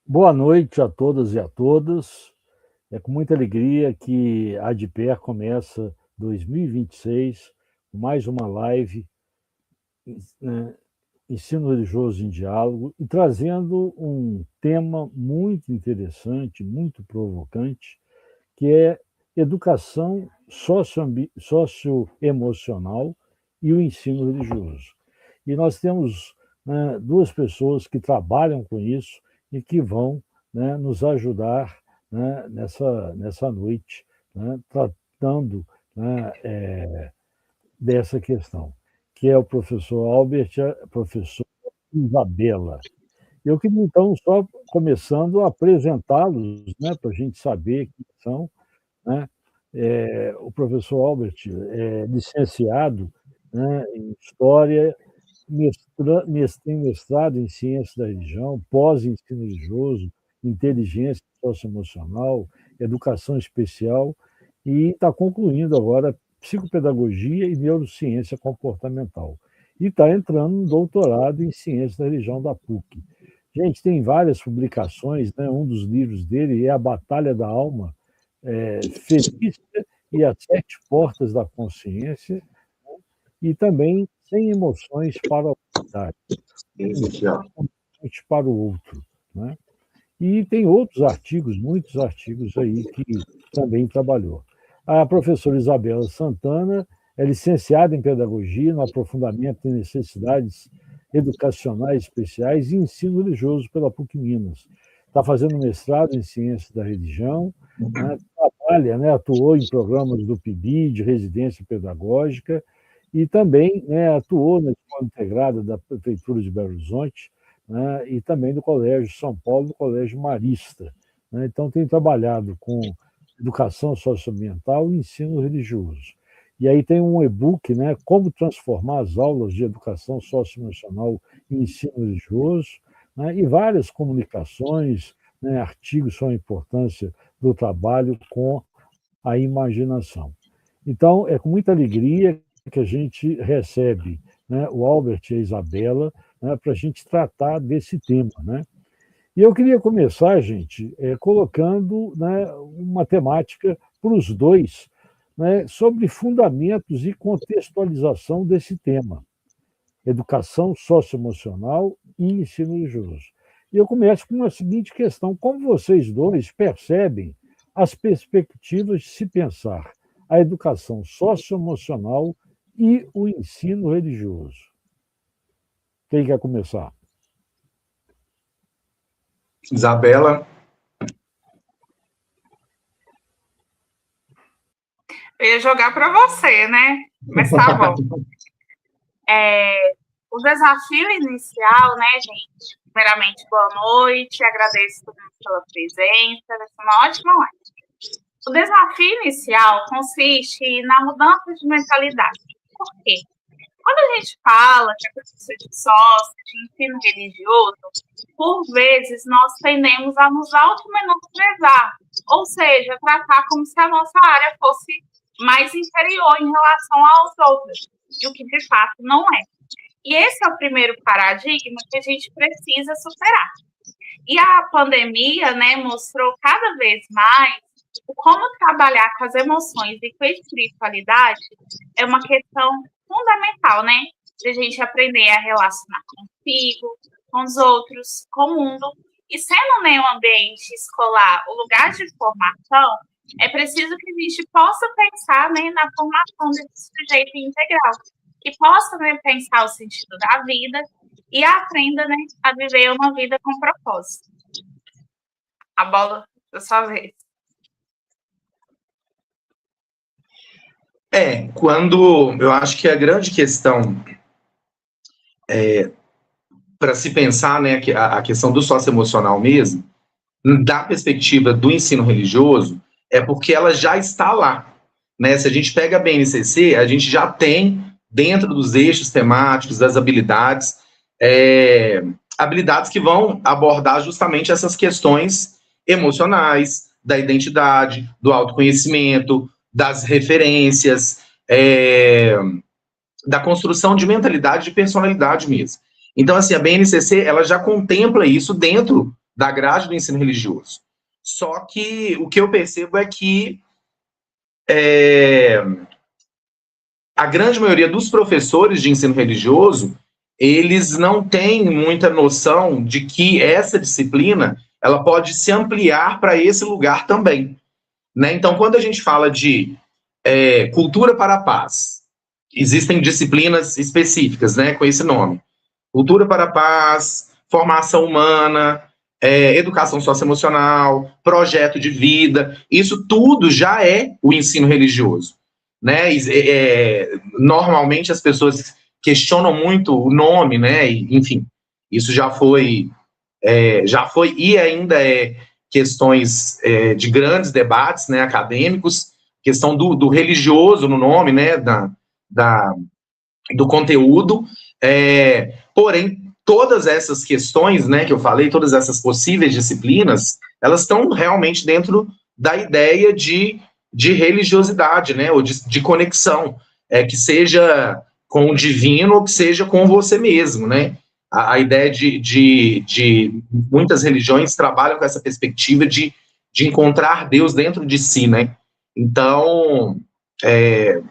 Boa noite a todas e a todos. É com muita alegria que a Adper começa 2026 com mais uma live, né, Ensino Religioso em Diálogo, e trazendo um tema muito interessante, muito provocante, que é educação socioemocional e o ensino religioso. E nós temos, né, duas pessoas que trabalham com isso e que vão, né, nos ajudar, né, nessa noite, né, tratando, né, dessa questão, que é o professor Albert e a professora Isabela. Eu queria, então, só começando a apresentá-los, né, para a gente saber quem são, né? O professor Albert é licenciado, né, em História, tem mestrado em Ciências da Religião, pós-ensino religioso, inteligência socioemocional, educação especial, e está concluindo agora psicopedagogia e neurociência comportamental. E está entrando no doutorado em Ciências da Religião da PUC. Gente, tem várias publicações, né? Um dos livros dele é A Batalha da Alma, Felícia e as Sete Portas da Consciência, e também Sem Emoções para a Humanidade, para o outro. Né? E tem outros artigos, muitos artigos aí que também trabalhou. A professora Isabela Santana é licenciada em Pedagogia, no aprofundamento de necessidades educacionais especiais e ensino religioso pela PUC Minas. Está fazendo mestrado em Ciências da Religião, né, trabalha, né, atuou em programas do PIBI, de residência pedagógica, e também, né, atuou na Escola Integrada da Prefeitura de Belo Horizonte, né, e também do Colégio São Paulo, do Colégio Marista. Né? Então, tem trabalhado com educação socioambiental e ensino religioso. E aí tem um e-book, né, Como Transformar as Aulas de Educação Socioemocional em Ensino Religioso, né, e várias comunicações, né, artigos sobre a importância do trabalho com a imaginação. Então, é com muita alegria que a gente recebe, né, o Albert e a Isabela, né, para a gente tratar desse tema. Né? E eu queria começar, gente, colocando, né, uma temática para os dois, né, sobre fundamentos e contextualização desse tema, educação socioemocional e ensino religioso. E eu começo com a seguinte questão: como vocês dois percebem as perspectivas de se pensar a educação socioemocional e o ensino religioso? Quem quer começar? Isabela. Eu ia jogar para você, né? Mas tá bom. O desafio inicial, né, gente? Primeiramente, boa noite. Agradeço todo mundo pela presença. Vai ser uma ótima live. O desafio inicial consiste na mudança de mentalidade. Por quê? Quando a gente fala que é professor de sócio, de ensino religioso, por vezes nós tendemos a nos auto-menosprezar, ou seja, tratar como se a nossa área fosse mais inferior em relação aos outros, e o que de fato não é. E esse é o primeiro paradigma que a gente precisa superar. E a pandemia, né, mostrou cada vez mais como trabalhar com as emoções e com a espiritualidade é uma questão fundamental, né? De a gente aprender a relacionar consigo, com os outros, com o mundo. E sendo, né, um ambiente escolar o lugar de formação, é preciso que a gente possa pensar, né, na formação desse sujeito integral, que possa, né, pensar o sentido da vida e aprenda, né, a viver uma vida com propósito. A bola da sua vez. Quando eu acho que a grande questão para se pensar, né, a questão do socioemocional mesmo, da perspectiva do ensino religioso, é porque ela já está lá. Né? Se a gente pega a BNCC, a gente já tem, dentro dos eixos temáticos, das habilidades, habilidades que vão abordar justamente essas questões emocionais, da identidade, do autoconhecimento, das referências, da construção de mentalidade, de personalidade mesmo. Então, assim, a BNCC, ela já contempla isso dentro da grade do ensino religioso. Só que o que eu percebo é que a grande maioria dos professores de ensino religioso, eles não têm muita noção de que essa disciplina ela pode se ampliar para esse lugar também, né? Então, quando a gente fala de cultura para a paz, existem disciplinas específicas, né, com esse nome. Cultura para a paz, formação humana, educação socioemocional, projeto de vida, isso tudo já é o ensino religioso, né? Normalmente as pessoas questionam muito o nome, né? Enfim, isso já foi e ainda é questões de grandes debates, né, acadêmicos, questão do religioso no nome, né, do conteúdo, porém, todas essas questões, né, que eu falei, todas essas possíveis disciplinas, elas estão realmente dentro da ideia de religiosidade, né, ou de conexão, que seja com o divino ou que seja com você mesmo, né. A ideia de muitas religiões trabalham com essa perspectiva de encontrar Deus dentro de si, né. Então, é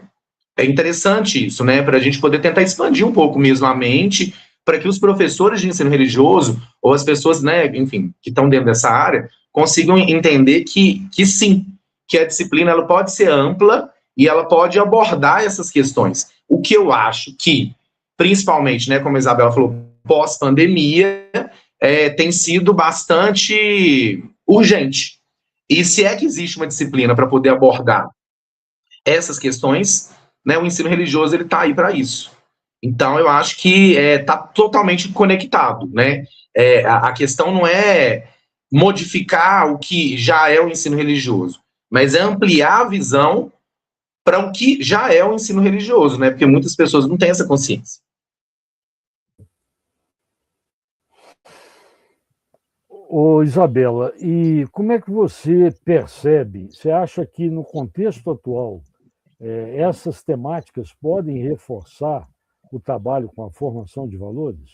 interessante isso, né, para a gente poder tentar expandir um pouco mesmo a mente, para que os professores de ensino religioso, ou as pessoas, né, enfim, que estão dentro dessa área, consigam entender que sim, que a disciplina ela pode ser ampla e ela pode abordar essas questões. O que eu acho que, principalmente, né, como a Isabela falou, pós-pandemia, tem sido bastante urgente. E se é que existe uma disciplina para poder abordar essas questões, né, o ensino religioso ele está aí para isso. Então, eu acho que está totalmente conectado, né? A questão não é modificar o que já é o ensino religioso, mas é ampliar a visão para o que já é o ensino religioso, né? Porque muitas pessoas não têm essa consciência. Ô, Isabela, e como é que você percebe, você acha que no contexto atual, essas temáticas podem reforçar o trabalho com a formação de valores?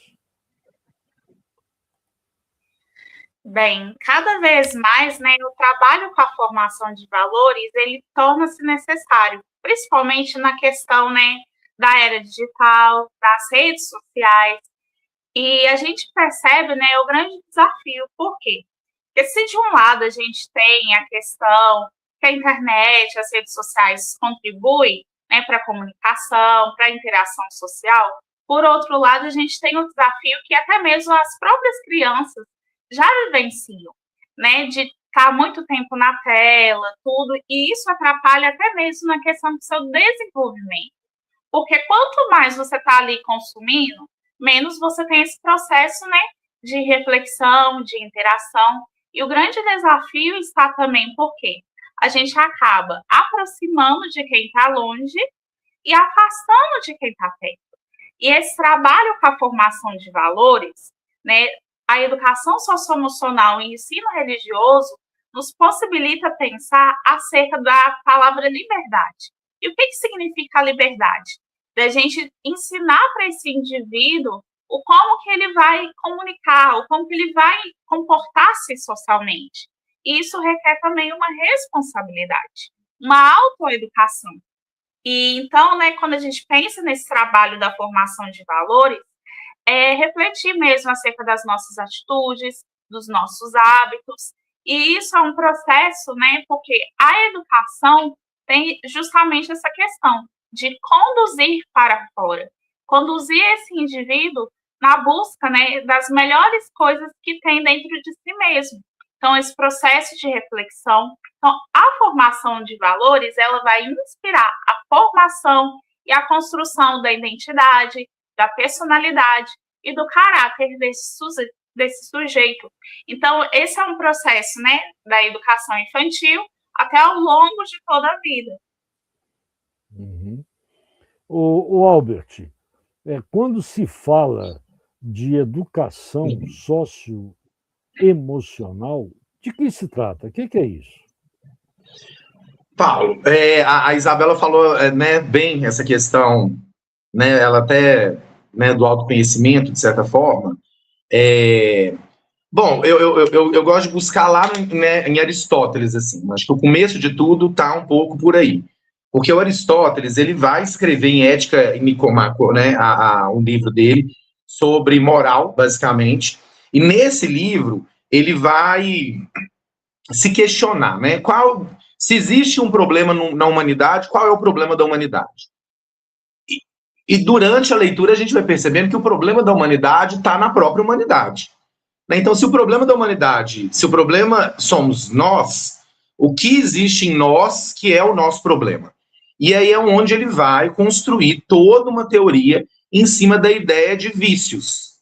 Bem, cada vez mais, né, o trabalho com a formação de valores, ele torna-se necessário, principalmente na questão, né, da era digital, das redes sociais, e a gente percebe, né, o grande desafio. Por quê? Porque se de um lado a gente tem a questão que a internet, as redes sociais contribuem, né, para a comunicação, para a interação social, por outro lado, a gente tem um desafio que até mesmo as próprias crianças já vivenciam, né, de estar muito tempo na tela, tudo, e isso atrapalha até mesmo na questão do seu desenvolvimento. Porque quanto mais você está ali consumindo, menos você tem esse processo, né, de reflexão, de interação. E o grande desafio está também porque a gente acaba aproximando de quem está longe e afastando de quem está perto. E esse trabalho com a formação de valores, né, a educação socioemocional e ensino religioso nos possibilita pensar acerca da palavra liberdade. E o que significa a liberdade? Da gente ensinar para esse indivíduo o como que ele vai comunicar, o como que ele vai comportar-se socialmente. E isso requer também uma responsabilidade, uma autoeducação. E então, né, quando a gente pensa nesse trabalho da formação de valores, refletir mesmo acerca das nossas atitudes, dos nossos hábitos. E isso é um processo, né, porque a educação tem justamente essa questão de conduzir para fora, conduzir esse indivíduo na busca, né, das melhores coisas que tem dentro de si mesmo. Então, esse processo de reflexão. Então, a formação de valores, ela vai inspirar a formação e a construção da identidade, da personalidade e do caráter desse sujeito. Então, esse é um processo, né, da educação infantil até ao longo de toda a vida. Uhum. O Albert, quando se fala de educação socioemocional, de que se trata? O que é isso? Paulo, a Isabela falou né, bem essa questão, né, ela até, né, do autoconhecimento, de certa forma, Bom, eu gosto de buscar lá, né, em Aristóteles, assim. Acho que o começo de tudo está um pouco por aí. Porque o Aristóteles, ele vai escrever em Ética e Nicômaco, né, um livro dele sobre moral, basicamente. E nesse livro, ele vai se questionar, né? Se existe um problema na humanidade, qual é o problema da humanidade? E durante a leitura, a gente vai percebendo que o problema da humanidade está na própria humanidade. Então, se o problema da humanidade, se o problema somos nós, o que existe em nós que é o nosso problema? E aí é onde ele vai construir toda uma teoria em cima da ideia de vícios.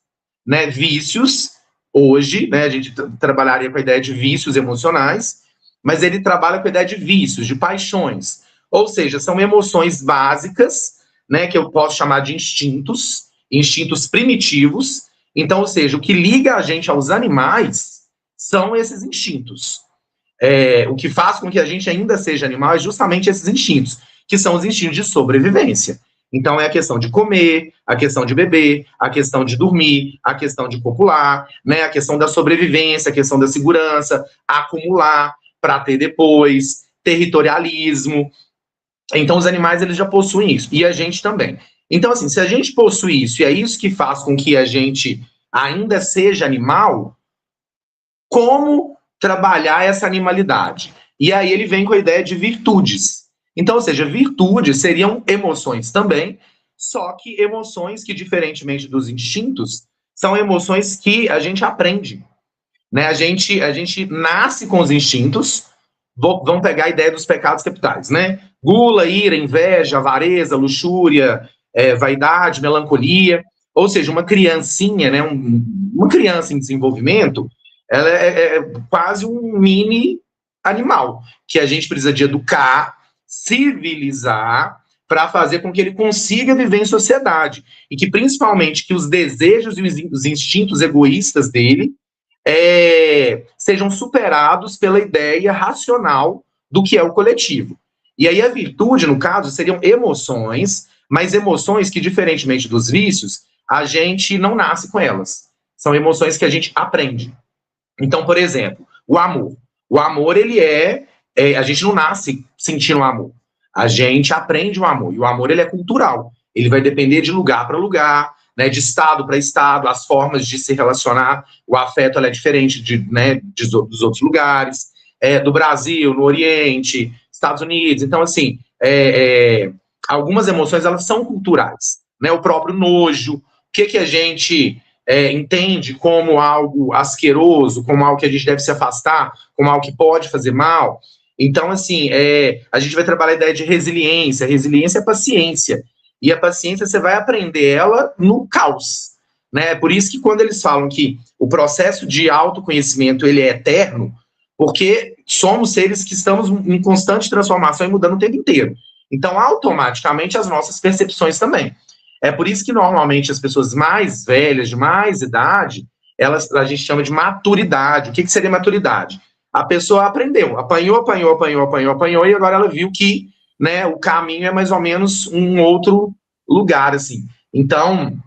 Né? Vícios, hoje, né, a gente trabalharia com a ideia de vícios emocionais, mas ele trabalha com a ideia de vícios, de paixões. Ou seja, são emoções básicas, né, que eu posso chamar de instintos primitivos. Então, ou seja, o que liga a gente aos animais são esses instintos. O que faz com que a gente ainda seja animal é justamente esses instintos, que são os instintos de sobrevivência. Então, é a questão de comer, a questão de beber, a questão de dormir, a questão de copular, né, a questão da sobrevivência, a questão da segurança, acumular para ter depois, territorialismo. Então, os animais, eles já possuem isso, e a gente também. Então, assim, se a gente possui isso, e é isso que faz com que a gente ainda seja animal, como trabalhar essa animalidade? E aí ele vem com a ideia de virtudes. Então, ou seja, virtudes seriam emoções também, só que emoções que, diferentemente dos instintos, são emoções que a gente aprende. Né? A gente nasce com os instintos. Vamos pegar a ideia dos pecados capitais, né? Gula, ira, inveja, avareza, luxúria, vaidade, melancolia. Ou seja, uma criancinha, né? Uma criança em desenvolvimento, ela é quase um mini animal, que a gente precisa de educar, civilizar, para fazer com que ele consiga viver em sociedade. E que, principalmente, que os desejos e os instintos egoístas dele sejam superados pela ideia racional do que é o coletivo. E aí a virtude, no caso, seriam emoções, mas emoções que, diferentemente dos vícios, a gente não nasce com elas. São emoções que a gente aprende. Então, por exemplo, o amor. O amor, ele a gente não nasce sentindo amor. A gente aprende o amor. E o amor, ele é cultural. Ele vai depender de lugar para lugar, né, de estado para estado, as formas de se relacionar. O afeto é diferente dos outros lugares, do Brasil, no Oriente, Estados Unidos. Então, assim, algumas emoções, elas são culturais. Né? O próprio nojo, o que a gente entende como algo asqueroso, como algo que a gente deve se afastar, como algo que pode fazer mal. Então, assim, a gente vai trabalhar a ideia de resiliência. Resiliência é paciência. E a paciência, você vai aprender ela no caos. Né? Por isso que quando eles falam que o processo de autoconhecimento ele é eterno, porque somos seres que estamos em constante transformação e mudando o tempo inteiro. Então, automaticamente, as nossas percepções também. É por isso que, normalmente, as pessoas mais velhas, de mais idade, a gente chama de maturidade. O que seria maturidade? A pessoa aprendeu, apanhou, e agora ela viu que, né, o caminho é mais ou menos um outro lugar, assim. Então,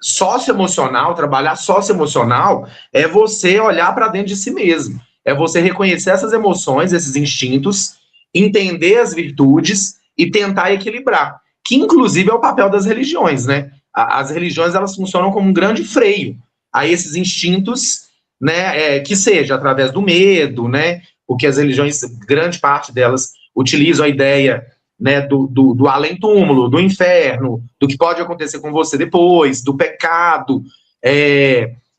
socioemocional, trabalhar socioemocional é você olhar para dentro de si mesmo. É você reconhecer essas emoções, esses instintos, entender as virtudes e tentar equilibrar. Que, inclusive, é o papel das religiões, né? As religiões, elas funcionam como um grande freio a esses instintos, né, que seja através do medo, né? Porque as religiões, grande parte delas, utilizam a ideia, né, do além-túmulo, do inferno, do que pode acontecer com você depois, do pecado,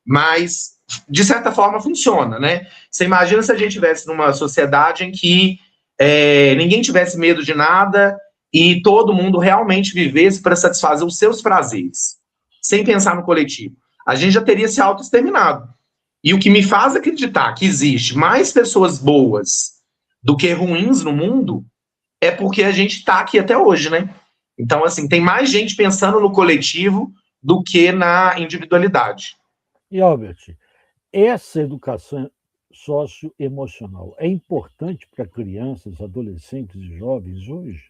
mas, de certa forma, funciona, né? Você imagina se a gente estivesse numa sociedade em que ninguém tivesse medo de nada e todo mundo realmente vivesse para satisfazer os seus prazeres, sem pensar no coletivo. A gente já teria se auto-exterminado. E o que me faz acreditar que existe mais pessoas boas do que ruins no mundo é porque a gente está aqui até hoje, né? Então, assim, tem mais gente pensando no coletivo do que na individualidade. E, Albert, essa educação socioemocional é importante para crianças, adolescentes e jovens hoje?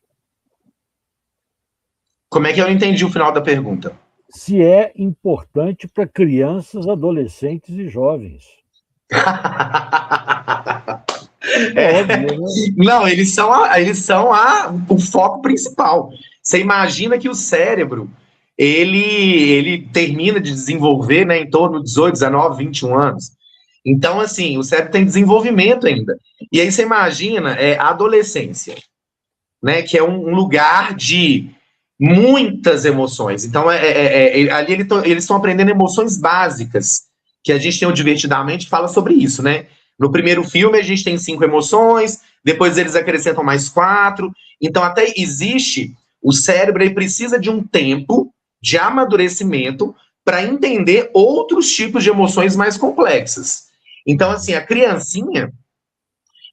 Como é que eu não entendi o final da pergunta? se é importante para crianças, adolescentes e jovens. É. Óbvio, né? Não, eles são o foco principal. Você imagina que o cérebro, ele termina de desenvolver, né, em torno de 18, 19, 21 anos. Então, assim, o cérebro tem desenvolvimento ainda. E aí você imagina a adolescência, né, que é um lugar de muitas emoções. Então, ali eles estão aprendendo emoções básicas, que a gente tem o Divertidamente fala sobre isso, né? No primeiro filme a gente tem 5 emoções, depois eles acrescentam mais 4. Então, até existe, o cérebro ele precisa de um tempo de amadurecimento para entender outros tipos de emoções mais complexas. Então, assim, a criancinha,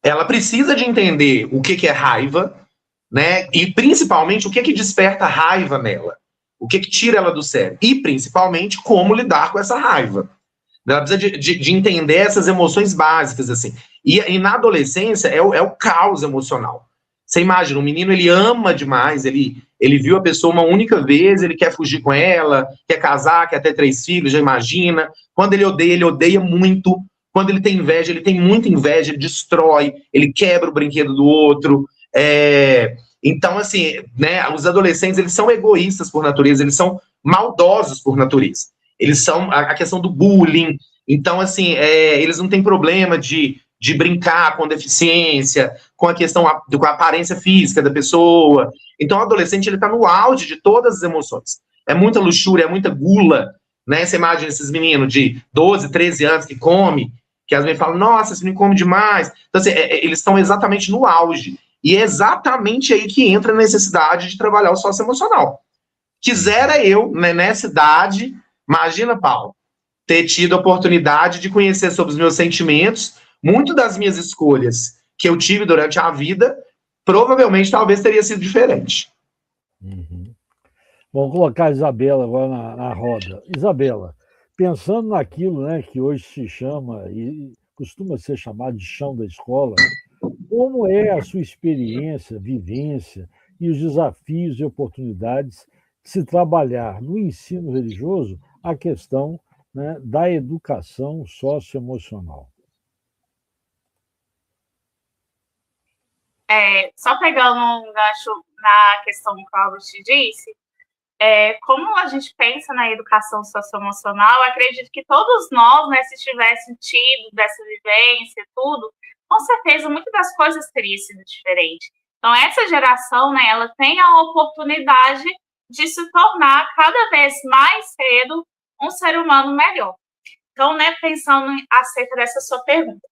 ela precisa de entender o que é raiva, né? E principalmente o que desperta raiva nela, o que tira ela do sério, e principalmente como lidar com essa raiva. Ela precisa de entender essas emoções básicas, assim. E na adolescência é o caos emocional. Você imagina, o menino ele ama demais, ele viu a pessoa uma única vez, ele quer fugir com ela, quer casar, quer ter 3 filhos, já imagina. Quando ele odeia muito. Quando ele tem muita inveja, ele destrói, ele quebra o brinquedo do outro. Então, assim, né, os adolescentes, eles são egoístas por natureza, eles são maldosos por natureza. Eles são a questão do bullying. Então, assim, eles não têm problema de brincar com deficiência, com a questão com a aparência física da pessoa. Então, o adolescente, ele está no auge de todas as emoções. É muita luxúria, é muita gula, né? Você imagina esses meninos de 12, 13 anos que come, que às vezes falam, nossa, esse menino come demais. Então, assim, eles estão exatamente no auge. E é exatamente aí que entra a necessidade de trabalhar o socioemocional. Quisera eu, né, nessa idade, imagina, Paulo, ter tido a oportunidade de conhecer sobre os meus sentimentos, muito das minhas escolhas que eu tive durante a vida, provavelmente talvez teria sido diferente. Uhum. Vamos colocar a Isabela agora na roda. Isabela, pensando naquilo, né, que hoje se chama e costuma ser chamado de chão da escola, como é a sua experiência, vivência e os desafios e oportunidades de se trabalhar no ensino religioso a questão, né, da educação socioemocional? Só pegando um gancho na questão que o Augusto disse, como a gente pensa na educação socioemocional, acredito que todos nós, né, se tivessem tido dessa vivência e tudo, com certeza muitas das coisas teriam sido diferentes. Então, essa geração, né, ela tem a oportunidade de se tornar cada vez mais cedo um ser humano melhor. Então, né, pensando acerca dessa sua pergunta,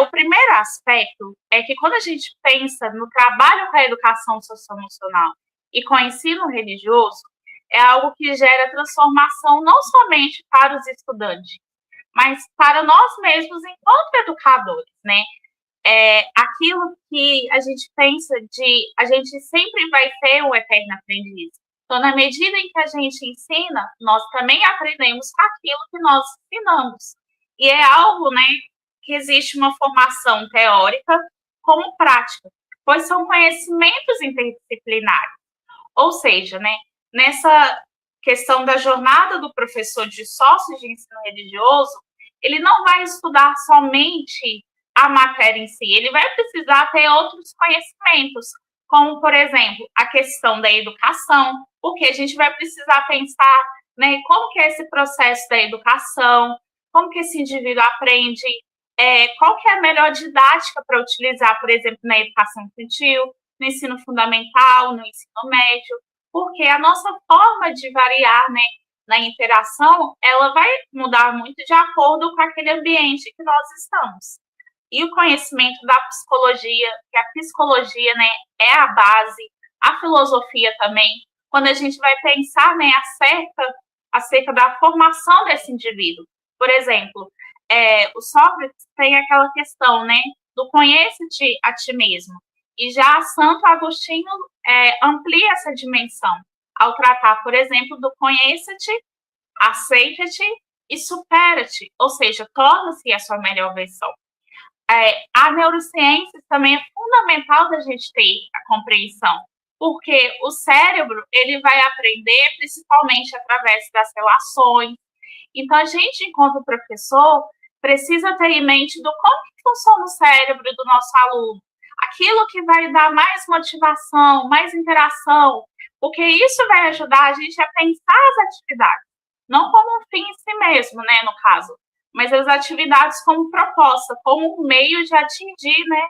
o primeiro aspecto é que quando a gente pensa no trabalho com a educação socioemocional e com o ensino religioso, é algo que gera transformação não somente para os estudantes, mas para nós mesmos enquanto educadores, né? Aquilo que a gente pensa a gente sempre vai ter um eterno aprendiz. Então, na medida em que a gente ensina, nós também aprendemos com aquilo que nós ensinamos. E é algo, né, que existe uma formação teórica como prática, pois são conhecimentos interdisciplinares. Ou seja, né, nessa questão da jornada do professor de sócios de ensino religioso, ele não vai estudar somente a matéria em si, ele vai precisar ter outros conhecimentos, como, por exemplo, a questão da educação, porque a gente vai precisar pensar, né, como que é esse processo da educação, como que esse indivíduo aprende, qual que é a melhor didática para utilizar, por exemplo, na educação infantil, no ensino fundamental, no ensino médio, porque a nossa forma de variar, né, na interação, ela vai mudar muito de acordo com aquele ambiente que nós estamos. E o conhecimento da psicologia, que a psicologia, né, é a base, a filosofia também, quando a gente vai pensar, né, acerca da formação desse indivíduo. Por exemplo, o Sócrates tem aquela questão, né, do conhece-te a ti mesmo. E já Santo Agostinho amplia essa dimensão ao tratar, por exemplo, do conheça-te, aceita-te e supera-te, ou seja, torna-se a sua melhor versão. A neurociência também é fundamental da gente ter a compreensão, porque o cérebro, ele vai aprender principalmente através das relações. Então, a gente, enquanto professor, precisa ter em mente do como que funciona o cérebro do nosso aluno, aquilo que vai dar mais motivação, mais interação, porque isso vai ajudar a gente a pensar as atividades, não como um fim em si mesmo, né, no caso, mas as atividades como proposta, como um meio de atingir, né,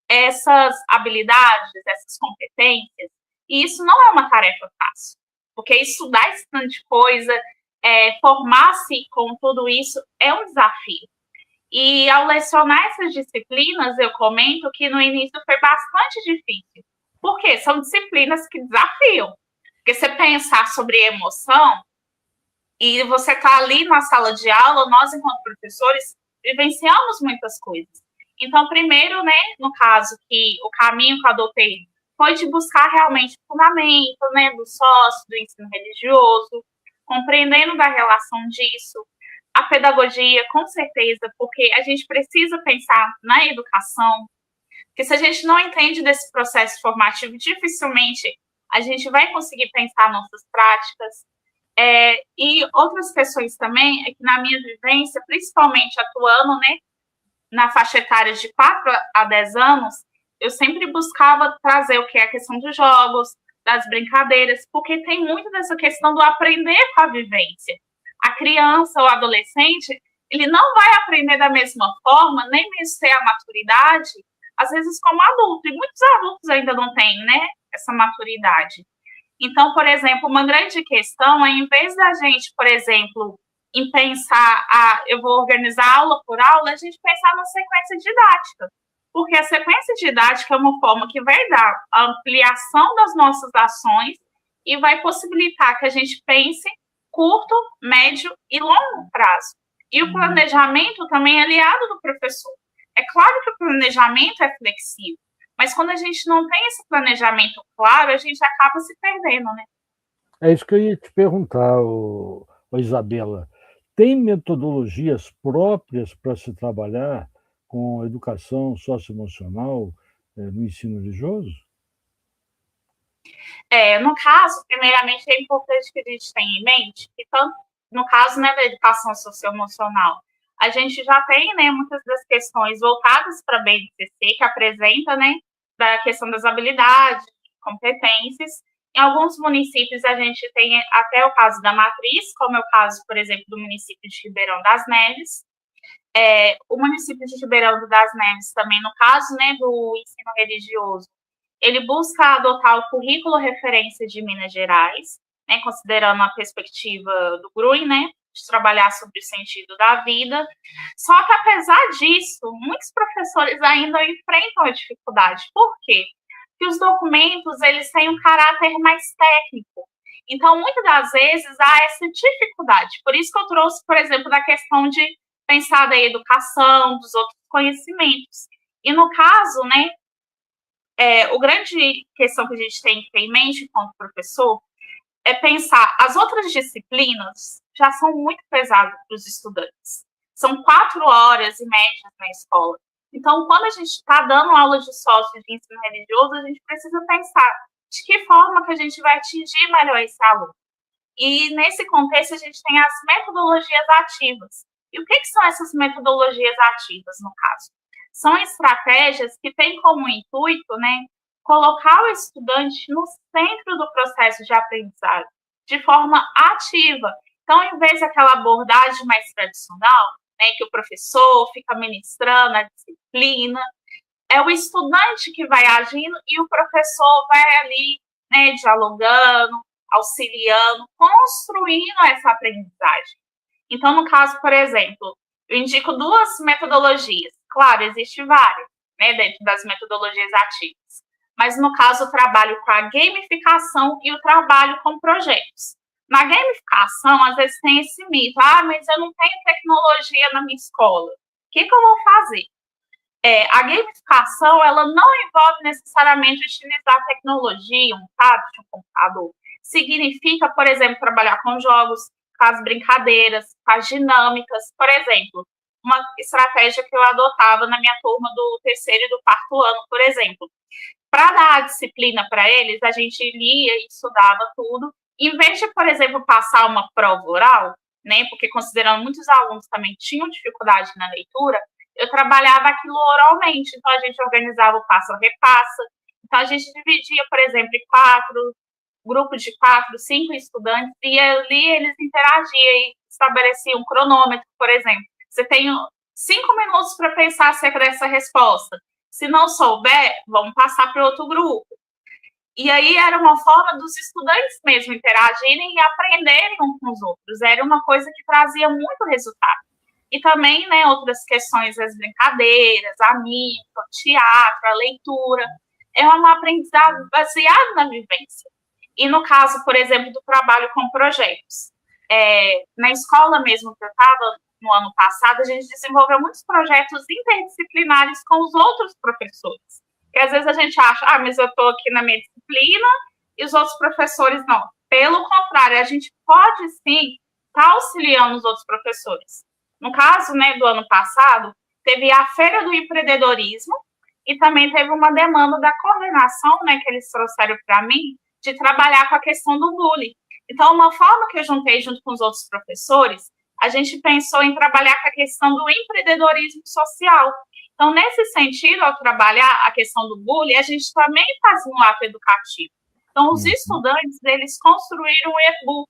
essas habilidades, essas competências. E isso não é uma tarefa fácil, porque estudar esse tanto de coisa, formar-se com tudo isso é um desafio. E ao lecionar essas disciplinas, eu comento que no início foi bastante difícil. Por quê? São disciplinas que desafiam. Porque você pensar sobre emoção, e você está ali na sala de aula, nós, enquanto professores, vivenciamos muitas coisas. Então, primeiro, né, no caso, que o caminho que eu adotei foi de buscar realmente o fundamento, né, do sócio, do ensino religioso, compreendendo da relação disso, a pedagogia, com certeza, porque a gente precisa pensar na educação, porque se a gente não entende desse processo formativo, dificilmente a gente vai conseguir pensar nossas práticas. E outras questões também, é que na minha vivência, principalmente atuando, né, na faixa etária de 4 a 10 anos, eu sempre buscava trazer o que é a questão dos jogos, das brincadeiras, porque tem muito dessa questão do aprender com a vivência. A criança ou adolescente, ele não vai aprender da mesma forma, nem mesmo ter a maturidade, às vezes como adulto, e muitos adultos ainda não têm, né, essa maturidade. Então, por exemplo, uma grande questão é, em vez da gente, por exemplo, em pensar, eu vou organizar aula por aula, a gente pensar na sequência didática. Porque a sequência didática é uma forma que vai dar a ampliação das nossas ações e vai possibilitar que a gente pense curto, médio e longo prazo. E o planejamento também é aliado do professor. É claro que o planejamento é flexível, mas quando a gente não tem esse planejamento claro, a gente acaba se perdendo, né? É isso que eu ia te perguntar, Isabela. Tem metodologias próprias para se trabalhar com educação socioemocional no ensino religioso? No caso, primeiramente, é importante que a gente tenha em mente que, tanto no caso, né, da educação socioemocional, a gente já tem, né, muitas das questões voltadas para a BNCC, que apresenta, né, da questão das habilidades, competências. Em alguns municípios, a gente tem até o caso da matriz, como é o caso, por exemplo, do município de Ribeirão das Neves. O município de Ribeirão das Neves também, no caso, né, do ensino religioso, ele busca adotar o currículo referência de Minas Gerais, né, considerando a perspectiva do GRUI, né, de trabalhar sobre o sentido da vida. Só que, apesar disso, muitos professores ainda enfrentam a dificuldade. Por quê? Porque os documentos, eles têm um caráter mais técnico. Então, muitas das vezes, há essa dificuldade. Por isso que eu trouxe, por exemplo, da questão de pensar da educação, dos outros conhecimentos. E, no caso, né, a grande questão que a gente tem que ter em mente, enquanto professor, é pensar, as outras disciplinas já são muito pesadas para os estudantes. São 4 horas e média na escola. Então, quando a gente está dando aula de sócio de ensino religioso, a gente precisa pensar de que forma que a gente vai atingir melhor esse aluno. E, nesse contexto, a gente tem as metodologias ativas. E o que são essas metodologias ativas, no caso? São estratégias que têm como intuito, né, colocar o estudante no centro do processo de aprendizagem, de forma ativa. Então, em vez daquela abordagem mais tradicional, né, que o professor fica ministrando a disciplina, é o estudante que vai agindo e o professor vai ali, né, dialogando, auxiliando, construindo essa aprendizagem. Então, no caso, por exemplo, eu indico 2 metodologias. Claro, existem várias, né, dentro das metodologias ativas. Mas, no caso, o trabalho com a gamificação e o trabalho com projetos. Na gamificação, às vezes tem esse mito, mas eu não tenho tecnologia na minha escola. O que eu vou fazer? A gamificação, ela não envolve necessariamente utilizar tecnologia, um tablet, um computador. Significa, por exemplo, trabalhar com jogos, com as brincadeiras, com as dinâmicas. Por exemplo, uma estratégia que eu adotava na minha turma do 3º e do 4º ano, por exemplo. para dar a disciplina para eles, a gente lia e estudava tudo. Em vez de, por exemplo, passar uma prova oral, né, porque considerando muitos alunos também tinham dificuldade na leitura, eu trabalhava aquilo oralmente. Então, a gente organizava o passa-repassa. Então, a gente dividia, por exemplo, em grupos de 4, 5 estudantes, e ali eles interagiam e estabeleciam um cronômetro, por exemplo. Você tem 5 minutos para pensar acerca dessa resposta. Se não souber, vamos passar para outro grupo. E aí era uma forma dos estudantes mesmo interagirem e aprenderem uns com os outros. Era uma coisa que trazia muito resultado. E também, né, outras questões, as brincadeiras, a mímica, o teatro, a leitura. É um aprendizado baseado na vivência. E no caso, por exemplo, do trabalho com projetos. Na escola mesmo que eu estava, no ano passado, a gente desenvolveu muitos projetos interdisciplinares com os outros professores. Porque às vezes a gente acha, mas eu estou aqui na minha disciplina e os outros professores não. Pelo contrário, a gente pode sim estar auxiliando os outros professores. No caso, né, do ano passado, teve a Feira do Empreendedorismo e também teve uma demanda da coordenação, né, que eles trouxeram para mim, de trabalhar com a questão do bullying. Então, uma forma que eu juntei junto com os outros professores, a gente pensou em trabalhar com a questão do empreendedorismo social. Então, nesse sentido, ao trabalhar a questão do bullying, a gente também faz um ato educativo. Então, os estudantes, eles construíram um e-book.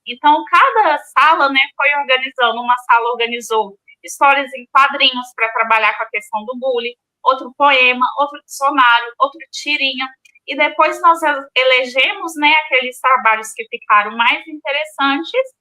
Então, cada sala, né, foi organizando. Uma sala organizou histórias em quadrinhos para trabalhar com a questão do bullying, outro poema, outro dicionário, outro tirinha. E depois nós elegemos, né, aqueles trabalhos que ficaram mais interessantes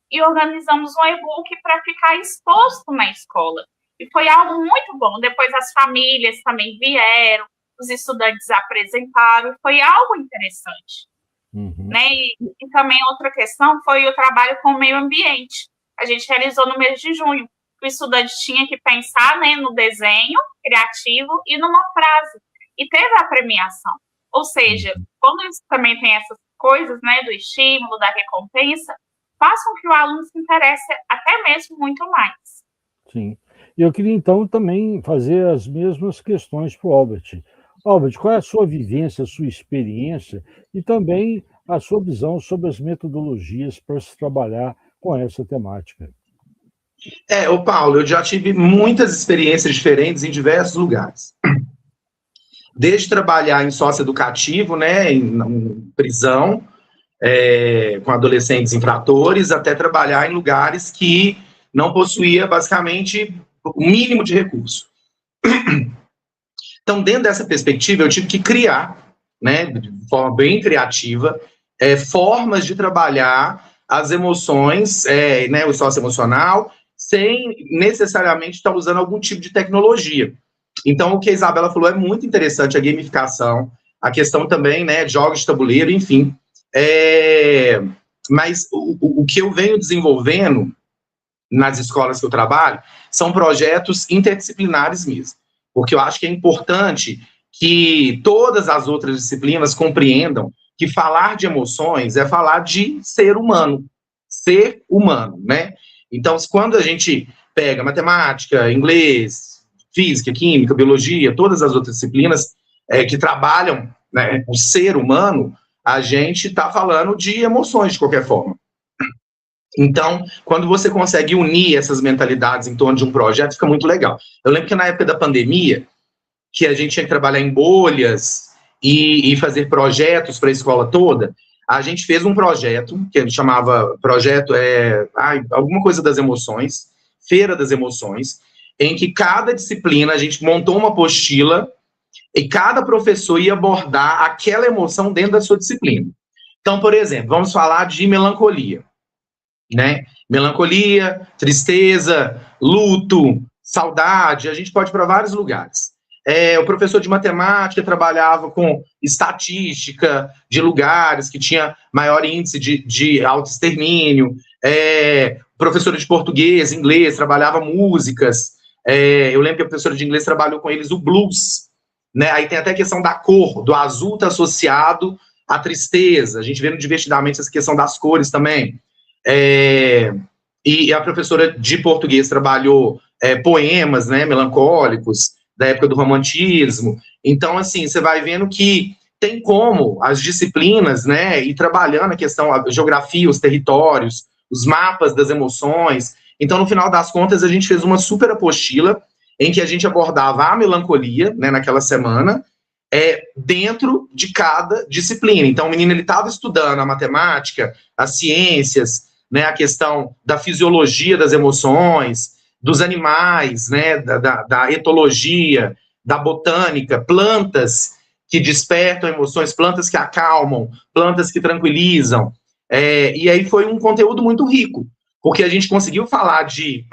e organizamos um e-book para ficar exposto na escola. E foi algo muito bom. Depois as famílias também vieram, os estudantes apresentaram, foi algo interessante. Né? E também outra questão foi o trabalho com o meio ambiente. A gente realizou no mês de junho. O estudante tinha que pensar, né, no desenho criativo e numa frase. E teve a premiação. Ou seja, quando isso também tem essas coisas, né, do estímulo, da recompensa, façam que o aluno se interesse até mesmo muito mais. Sim. E eu queria, então, também fazer as mesmas questões para o Albert. Albert, qual é a sua vivência, a sua experiência e também a sua visão sobre as metodologias para se trabalhar com essa temática? Paulo, eu já tive muitas experiências diferentes em diversos lugares. Desde trabalhar em socioeducativo, né, em prisão, com adolescentes infratores, até trabalhar em lugares que não possuía, basicamente, o mínimo de recurso. Então, dentro dessa perspectiva, eu tive que criar, né, de forma bem criativa, formas de trabalhar as emoções, né, o socioemocional, sem necessariamente estar usando algum tipo de tecnologia. Então, o que a Isabela falou é muito interessante, a gamificação, a questão também, né, de jogos de tabuleiro, enfim. Mas o que eu venho desenvolvendo nas escolas que eu trabalho são projetos interdisciplinares mesmo. Porque eu acho que é importante que todas as outras disciplinas compreendam que falar de emoções é falar de ser humano, né? Então, quando a gente pega matemática, inglês, física, química, biologia, todas as outras disciplinas que trabalham, né, o ser humano, a gente está falando de emoções de qualquer forma. Então, quando você consegue unir essas mentalidades em torno de um projeto, fica muito legal. Eu lembro que na época da pandemia, que a gente tinha que trabalhar em bolhas e fazer projetos para a escola toda, a gente fez um projeto, que a gente chamava projeto, alguma coisa das emoções, Feira das Emoções, em que cada disciplina, a gente montou uma apostila e cada professor ia abordar aquela emoção dentro da sua disciplina. Então, por exemplo, vamos falar de melancolia. Né? Melancolia, tristeza, luto, saudade, a gente pode ir para vários lugares. O professor de matemática trabalhava com estatística de lugares que tinha maior índice de autoextermínio. Professor de português, inglês, trabalhava músicas. Eu lembro que a professora de inglês trabalhou com eles o blues. Né? Aí tem até a questão da cor, do azul está associado à tristeza. A gente vê no Divertidamente essa questão das cores também. E a professora de português trabalhou poemas, né, melancólicos, da época do romantismo. Então, assim, você vai vendo que tem como as disciplinas, né, ir trabalhando a questão, a geografia, os territórios, os mapas das emoções. Então, no final das contas, a gente fez uma super apostila em que a gente abordava a melancolia, né, naquela semana, dentro de cada disciplina. Então, o menino estava estudando a matemática, as ciências, né, a questão da fisiologia das emoções, dos animais, né, da etologia, da botânica, plantas que despertam emoções, plantas que acalmam, plantas que tranquilizam. E aí foi um conteúdo muito rico, porque a gente conseguiu falar de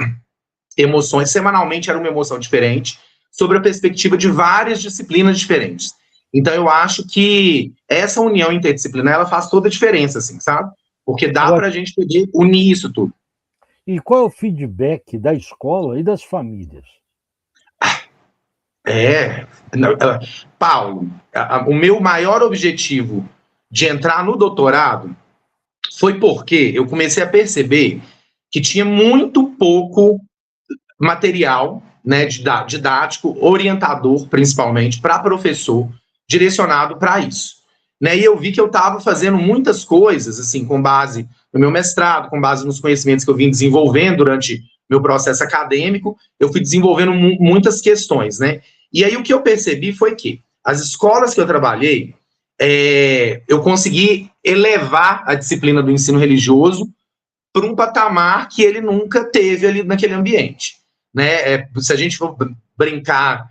emoções, semanalmente era uma emoção diferente, sobre a perspectiva de várias disciplinas diferentes. Então, eu acho que essa união interdisciplinar, ela faz toda a diferença, assim, sabe? Porque dá para a gente poder unir isso tudo. E qual é o feedback da escola e das famílias? Paulo, o meu maior objetivo de entrar no doutorado foi porque eu comecei a perceber que tinha muito pouco material, né, didático, orientador, principalmente, para professor, direcionado para isso. Né, e eu vi que eu estava fazendo muitas coisas, assim, com base no meu mestrado, com base nos conhecimentos que eu vim desenvolvendo durante meu processo acadêmico, eu fui desenvolvendo muitas questões, né? E aí o que eu percebi foi que as escolas que eu trabalhei, eu consegui elevar a disciplina do ensino religioso para um patamar que ele nunca teve ali naquele ambiente. Né? Se a gente for brincar,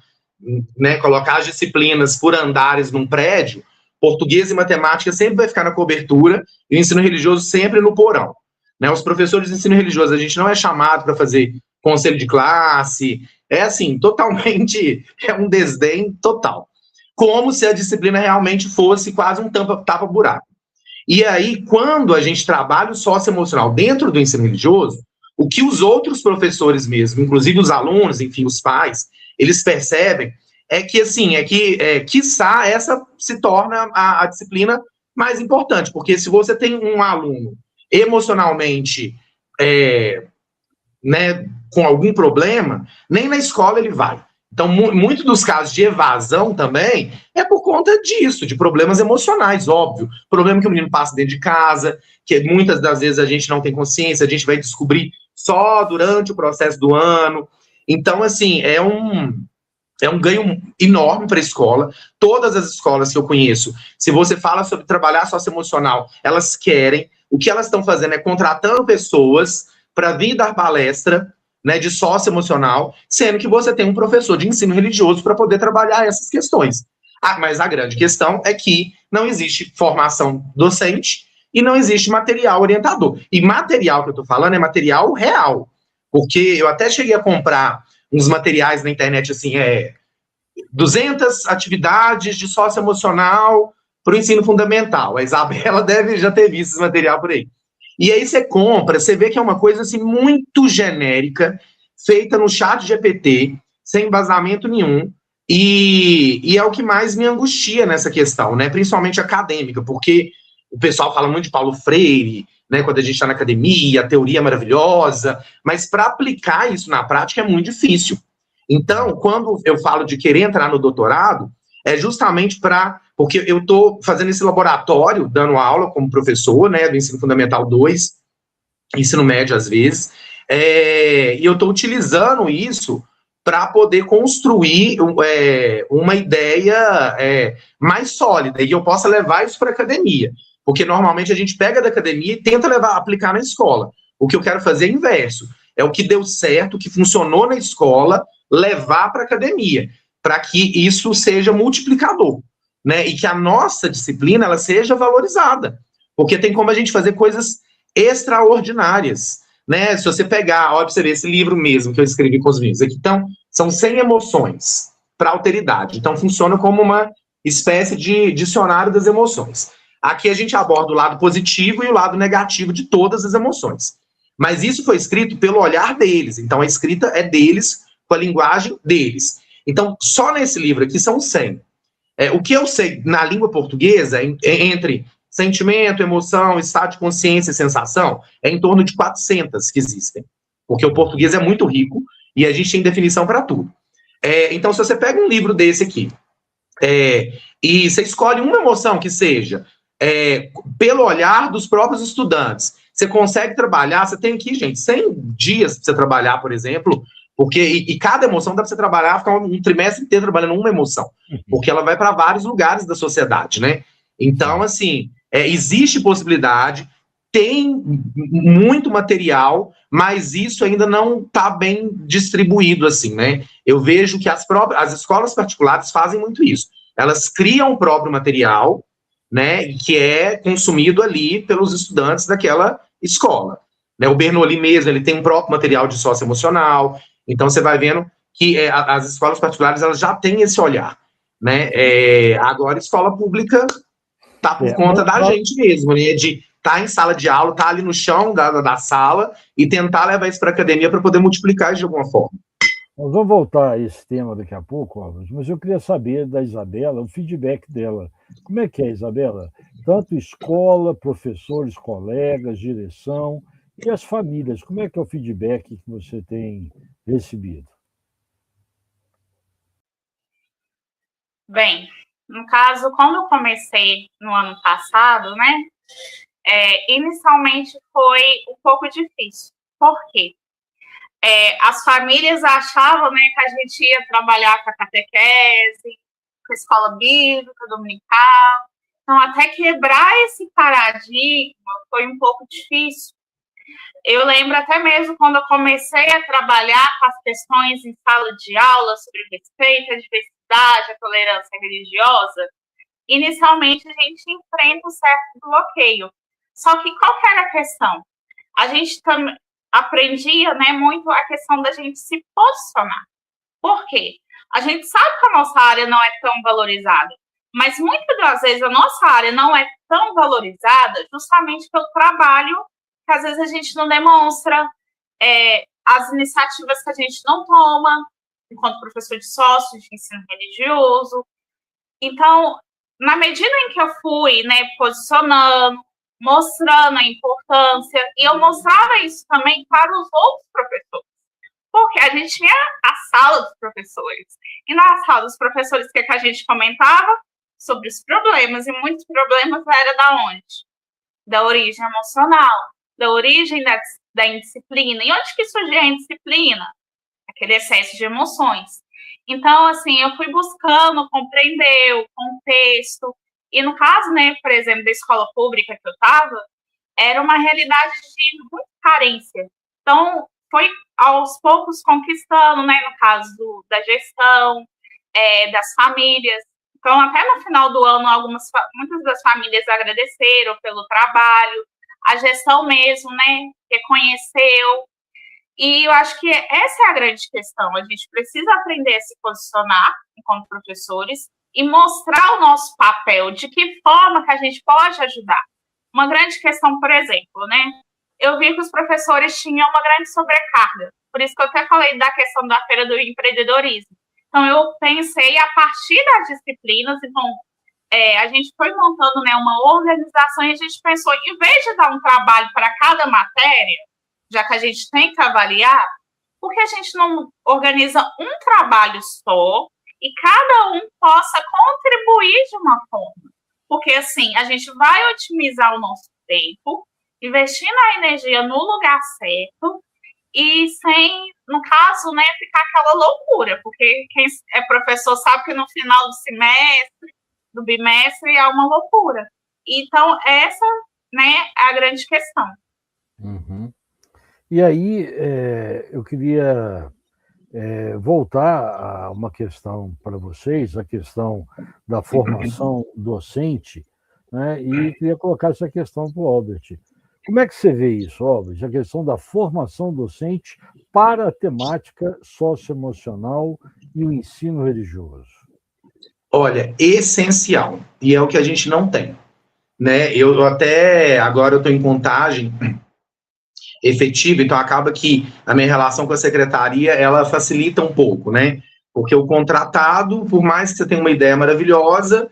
né, colocar as disciplinas por andares num prédio, português e matemática sempre vai ficar na cobertura e o ensino religioso sempre no porão. Né? Os professores de ensino religioso, a gente não é chamado para fazer conselho de classe, assim, totalmente, um desdém total. Como se a disciplina realmente fosse quase um tapa-buraco. E aí, quando a gente trabalha o socioemocional dentro do ensino religioso, o que os outros professores mesmo, inclusive os alunos, enfim, os pais, eles percebem quiçá, essa se torna a disciplina mais importante, porque se você tem um aluno emocionalmente, né, com algum problema, nem na escola ele vai. Então, muito dos casos de evasão também é por conta disso, de problemas emocionais, óbvio. Problema que o menino passa dentro de casa, que muitas das vezes a gente não tem consciência, a gente vai descobrir só durante o processo do ano. Então, assim, é um ganho enorme para a escola. Todas as escolas que eu conheço, se você fala sobre trabalhar socioemocional, elas querem. O que elas estão fazendo é contratando pessoas para vir dar palestra, né, de socioemocional, sendo que você tem um professor de ensino religioso para poder trabalhar essas questões. Mas a grande questão é que não existe formação docente e não existe material orientador. E material que eu estou falando é material real, porque eu até cheguei a comprar uns materiais na internet, assim, 200 atividades de socioemocional para o ensino fundamental. A Isabela deve já ter visto esse material por aí. E aí você compra, você vê que é uma coisa assim muito genérica, feita no chat GPT, sem embasamento nenhum, e é o que mais me angustia nessa questão, né? Principalmente acadêmica, porque o pessoal fala muito de Paulo Freire, né, quando a gente está na academia, a teoria é maravilhosa, mas para aplicar isso na prática é muito difícil. Então, quando eu falo de querer entrar no doutorado, é justamente porque eu estou fazendo esse laboratório, dando aula como professor, né, do ensino fundamental 2, ensino médio às vezes, e eu estou utilizando isso para poder construir uma ideia mais sólida, e eu possa levar isso para a academia, porque normalmente a gente pega da academia e tenta aplicar na escola. O que eu quero fazer é o inverso, é o que deu certo, o que funcionou na escola, levar para a academia, para que isso seja multiplicador, né? E que a nossa disciplina ela seja valorizada, porque tem como a gente fazer coisas extraordinárias, né? Se você pegar, olha para você ver esse livro mesmo que eu escrevi com os meninos aqui, então, são 100 emoções para alteridade, então funciona como uma espécie de dicionário das emoções. Aqui a gente aborda o lado positivo e o lado negativo de todas as emoções, mas isso foi escrito pelo olhar deles, então a escrita é deles, com a linguagem deles. Então, só nesse livro aqui são 100. O que eu sei na língua portuguesa, entre sentimento, emoção, estado de consciência e sensação, é em torno de 400 que existem. Porque o português é muito rico e a gente tem definição para tudo. Então, se você pega um livro desse aqui, e você escolhe uma emoção que seja pelo olhar dos próprios estudantes, você consegue trabalhar, você tem aqui, gente, 100 dias para você trabalhar, por exemplo, porque e cada emoção dá para você trabalhar, ficar um trimestre inteiro trabalhando uma emoção, porque ela vai para vários lugares da sociedade, né? Então, assim, existe possibilidade, tem muito material, mas isso ainda não está bem distribuído, assim, né? Eu vejo que as escolas particulares fazem muito isso. Elas criam o próprio material, né, que é consumido ali pelos estudantes daquela escola. Né? O Bernoulli mesmo, ele tem um próprio material de socioemocional, então você vai vendo que as escolas particulares elas já têm esse olhar. Né? Agora, a escola pública está por conta da gente mesmo, né? De estar em sala de aula, estar ali no chão da sala e tentar levar isso para a academia para poder multiplicar isso de alguma forma. Nós vamos voltar a esse tema daqui a pouco, Álvaro, mas eu queria saber da Isabela, o feedback dela. Como é que é, Isabela? Tanto escola, professores, colegas, direção e as famílias. Como é que é o feedback que você tem recebido? Bem, no caso, quando eu comecei no ano passado, né, inicialmente foi um pouco difícil. Por quê? As famílias achavam, né, que a gente ia trabalhar com a catequese, com a escola bíblica, dominical. Então, até quebrar esse paradigma foi um pouco difícil. Eu lembro até mesmo quando eu comecei a trabalhar com as questões em sala de aula sobre respeito, a diversidade, a tolerância religiosa, inicialmente a gente enfrenta um certo bloqueio. Só que qual que era a questão? A gente também aprendia, né, muito a questão da gente se posicionar. Por quê? A gente sabe que a nossa área não é tão valorizada, mas muitas das vezes a nossa área não é tão valorizada justamente pelo trabalho que às vezes a gente não demonstra, as iniciativas que a gente não toma, enquanto professor de sócio, de ensino religioso. Então, na medida em que eu fui, né, posicionando, mostrando a importância, e eu mostrava isso também para os outros professores, porque a gente tinha a sala dos professores, e na sala dos professores, o que a gente comentava? Sobre os problemas, e muitos problemas eram da onde? Da origem emocional, da origem da indisciplina. E onde que surgiu a indisciplina? Aquele excesso de emoções. Então, assim, eu fui buscando compreender o contexto. E no caso, né, por exemplo, da escola pública que eu estava, era uma realidade de muita carência. Então, foi aos poucos conquistando, né, no caso da gestão, das famílias. Então, até no final do ano, muitas das famílias agradeceram pelo trabalho, a gestão mesmo, né, reconheceu. E eu acho que essa é a grande questão. A gente precisa aprender a se posicionar enquanto professores e mostrar o nosso papel, de que forma que a gente pode ajudar. Uma grande questão, por exemplo, né, eu vi que os professores tinham uma grande sobrecarga. Por isso que eu até falei da questão da feira do empreendedorismo. Então, eu pensei a partir das disciplinas, então, a gente foi montando, né, uma organização e a gente pensou, em vez de dar um trabalho para cada matéria, já que a gente tem que avaliar, por que a gente não organiza um trabalho só e cada um possa contribuir de uma forma? Porque, assim, a gente vai otimizar o nosso tempo, investindo a energia no lugar certo, e sem, no caso, né, ficar aquela loucura, porque quem é professor sabe que no final do semestre, do bimestre, é uma loucura. Então, essa, né, é a grande questão. Uhum. E aí, eu queria voltar a uma questão para vocês, a questão da formação docente, né, e queria colocar essa questão para o Albert. Como é que você vê isso, Albert? A questão da formação docente para a temática socioemocional e o ensino religioso. Olha, essencial. E é o que a gente não tem. Né? Agora eu estou em contagem efetiva, então acaba que a minha relação com a secretaria, ela facilita um pouco, né? Porque o contratado, por mais que você tenha uma ideia maravilhosa,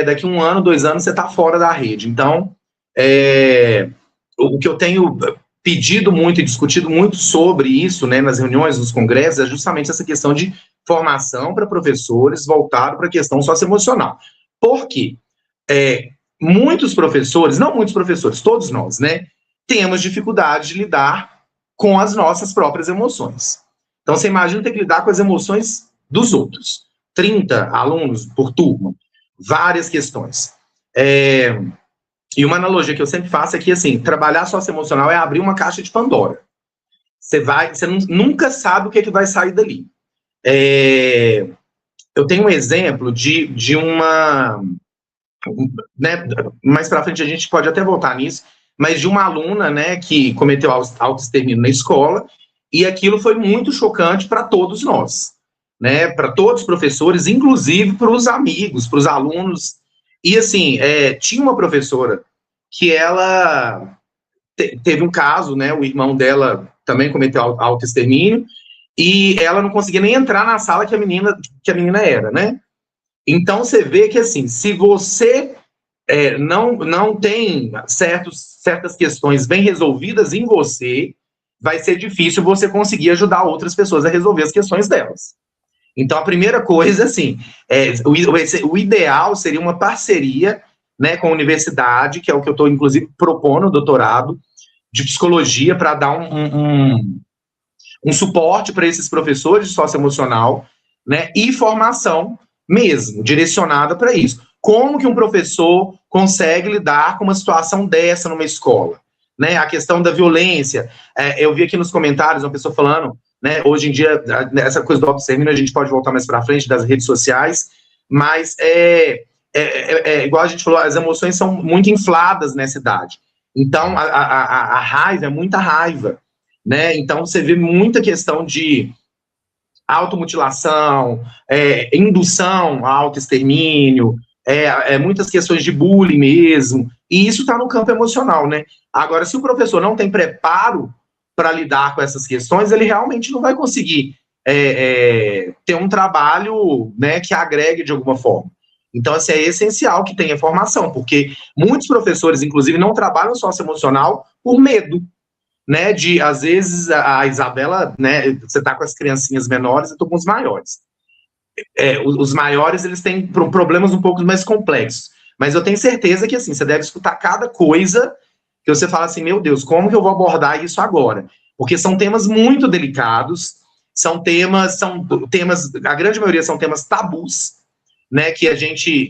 daqui 1 ano, 2 anos, você está fora da rede. Então, o que eu tenho pedido muito e discutido muito sobre isso, né, nas reuniões, nos congressos, é justamente essa questão de formação para professores voltado para a questão socioemocional. Por quê? Muitos professores, não muitos professores, todos nós, né, temos dificuldade de lidar com as nossas próprias emoções. Então, você imagina ter que lidar com as emoções dos outros. 30 alunos por turma, várias questões. E uma analogia que eu sempre faço é que, assim, trabalhar socioemocional é abrir uma caixa de Pandora. Você nunca sabe o que vai sair dali. Eu tenho um exemplo de uma... Né, mais para frente a gente pode até voltar nisso, mas de uma aluna, né, que cometeu autoextermínio na escola, e aquilo foi muito chocante para todos nós, né, para todos os professores, inclusive para os amigos, para os alunos. E assim, tinha uma professora que ela teve um caso, né, o irmão dela também cometeu autoextermínio, e ela não conseguia nem entrar na sala que a menina era, né? Então, você vê que, assim, se você não tem certas questões bem resolvidas em você, vai ser difícil você conseguir ajudar outras pessoas a resolver as questões delas. Então, a primeira coisa, assim, o ideal seria uma parceria, né, com a universidade, que é o que eu estou, inclusive, propondo no doutorado de psicologia, para dar um suporte para esses professores de socioemocional, né, e formação mesmo, direcionada para isso. Como que um professor consegue lidar com uma situação dessa numa escola? Né, a questão da violência. Eu vi aqui nos comentários uma pessoa falando, né, hoje em dia, essa coisa do autoextermínio, a gente pode voltar mais para frente, das redes sociais, mas igual a gente falou, as emoções são muito infladas nessa idade. Então, a raiva é muita raiva, né? Então, você vê muita questão de automutilação, indução a autoextermínio, muitas questões de bullying mesmo, e isso está no campo emocional, né? Agora, se o professor não tem preparo para lidar com essas questões, ele realmente não vai conseguir ter um trabalho, né, que agregue de alguma forma. Então, assim, é essencial que tenha formação, porque muitos professores, inclusive, não trabalham socioemocional por medo, né, às vezes, a Isabela, né, você está com as criancinhas menores, eu estou com os maiores. Os maiores, eles têm problemas um pouco mais complexos, mas eu tenho certeza que, assim, você deve escutar cada coisa que você fala assim, meu Deus, como que eu vou abordar isso agora? Porque são temas muito delicados, são temas, a grande maioria são temas tabus, né, que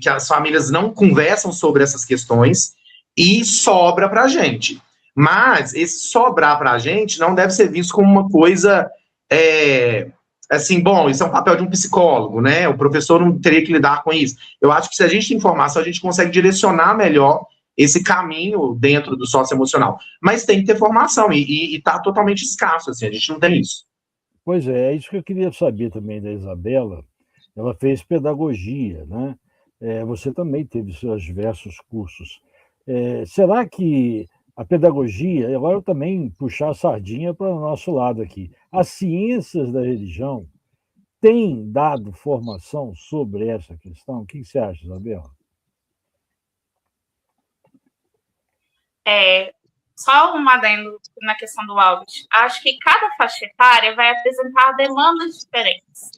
as famílias não conversam sobre essas questões, e sobra pra gente. Mas esse sobrar para a gente não deve ser visto como uma coisa, assim, bom, isso é um papel de um psicólogo, né? O professor não teria que lidar com isso. Eu acho que se a gente tem informação, a gente consegue direcionar melhor esse caminho dentro do socioemocional. Mas tem que ter formação, e está totalmente escasso, assim, a gente não tem isso. Pois é isso que eu queria saber também da Isabela. Ela fez pedagogia, né? Você também teve seus diversos cursos. Será que a pedagogia, agora eu também puxar a sardinha para o nosso lado aqui, as ciências da religião têm dado formação sobre essa questão? O que você acha, Isabela? Só um adendo na questão do Albert. Acho que cada faixa etária vai apresentar demandas diferentes.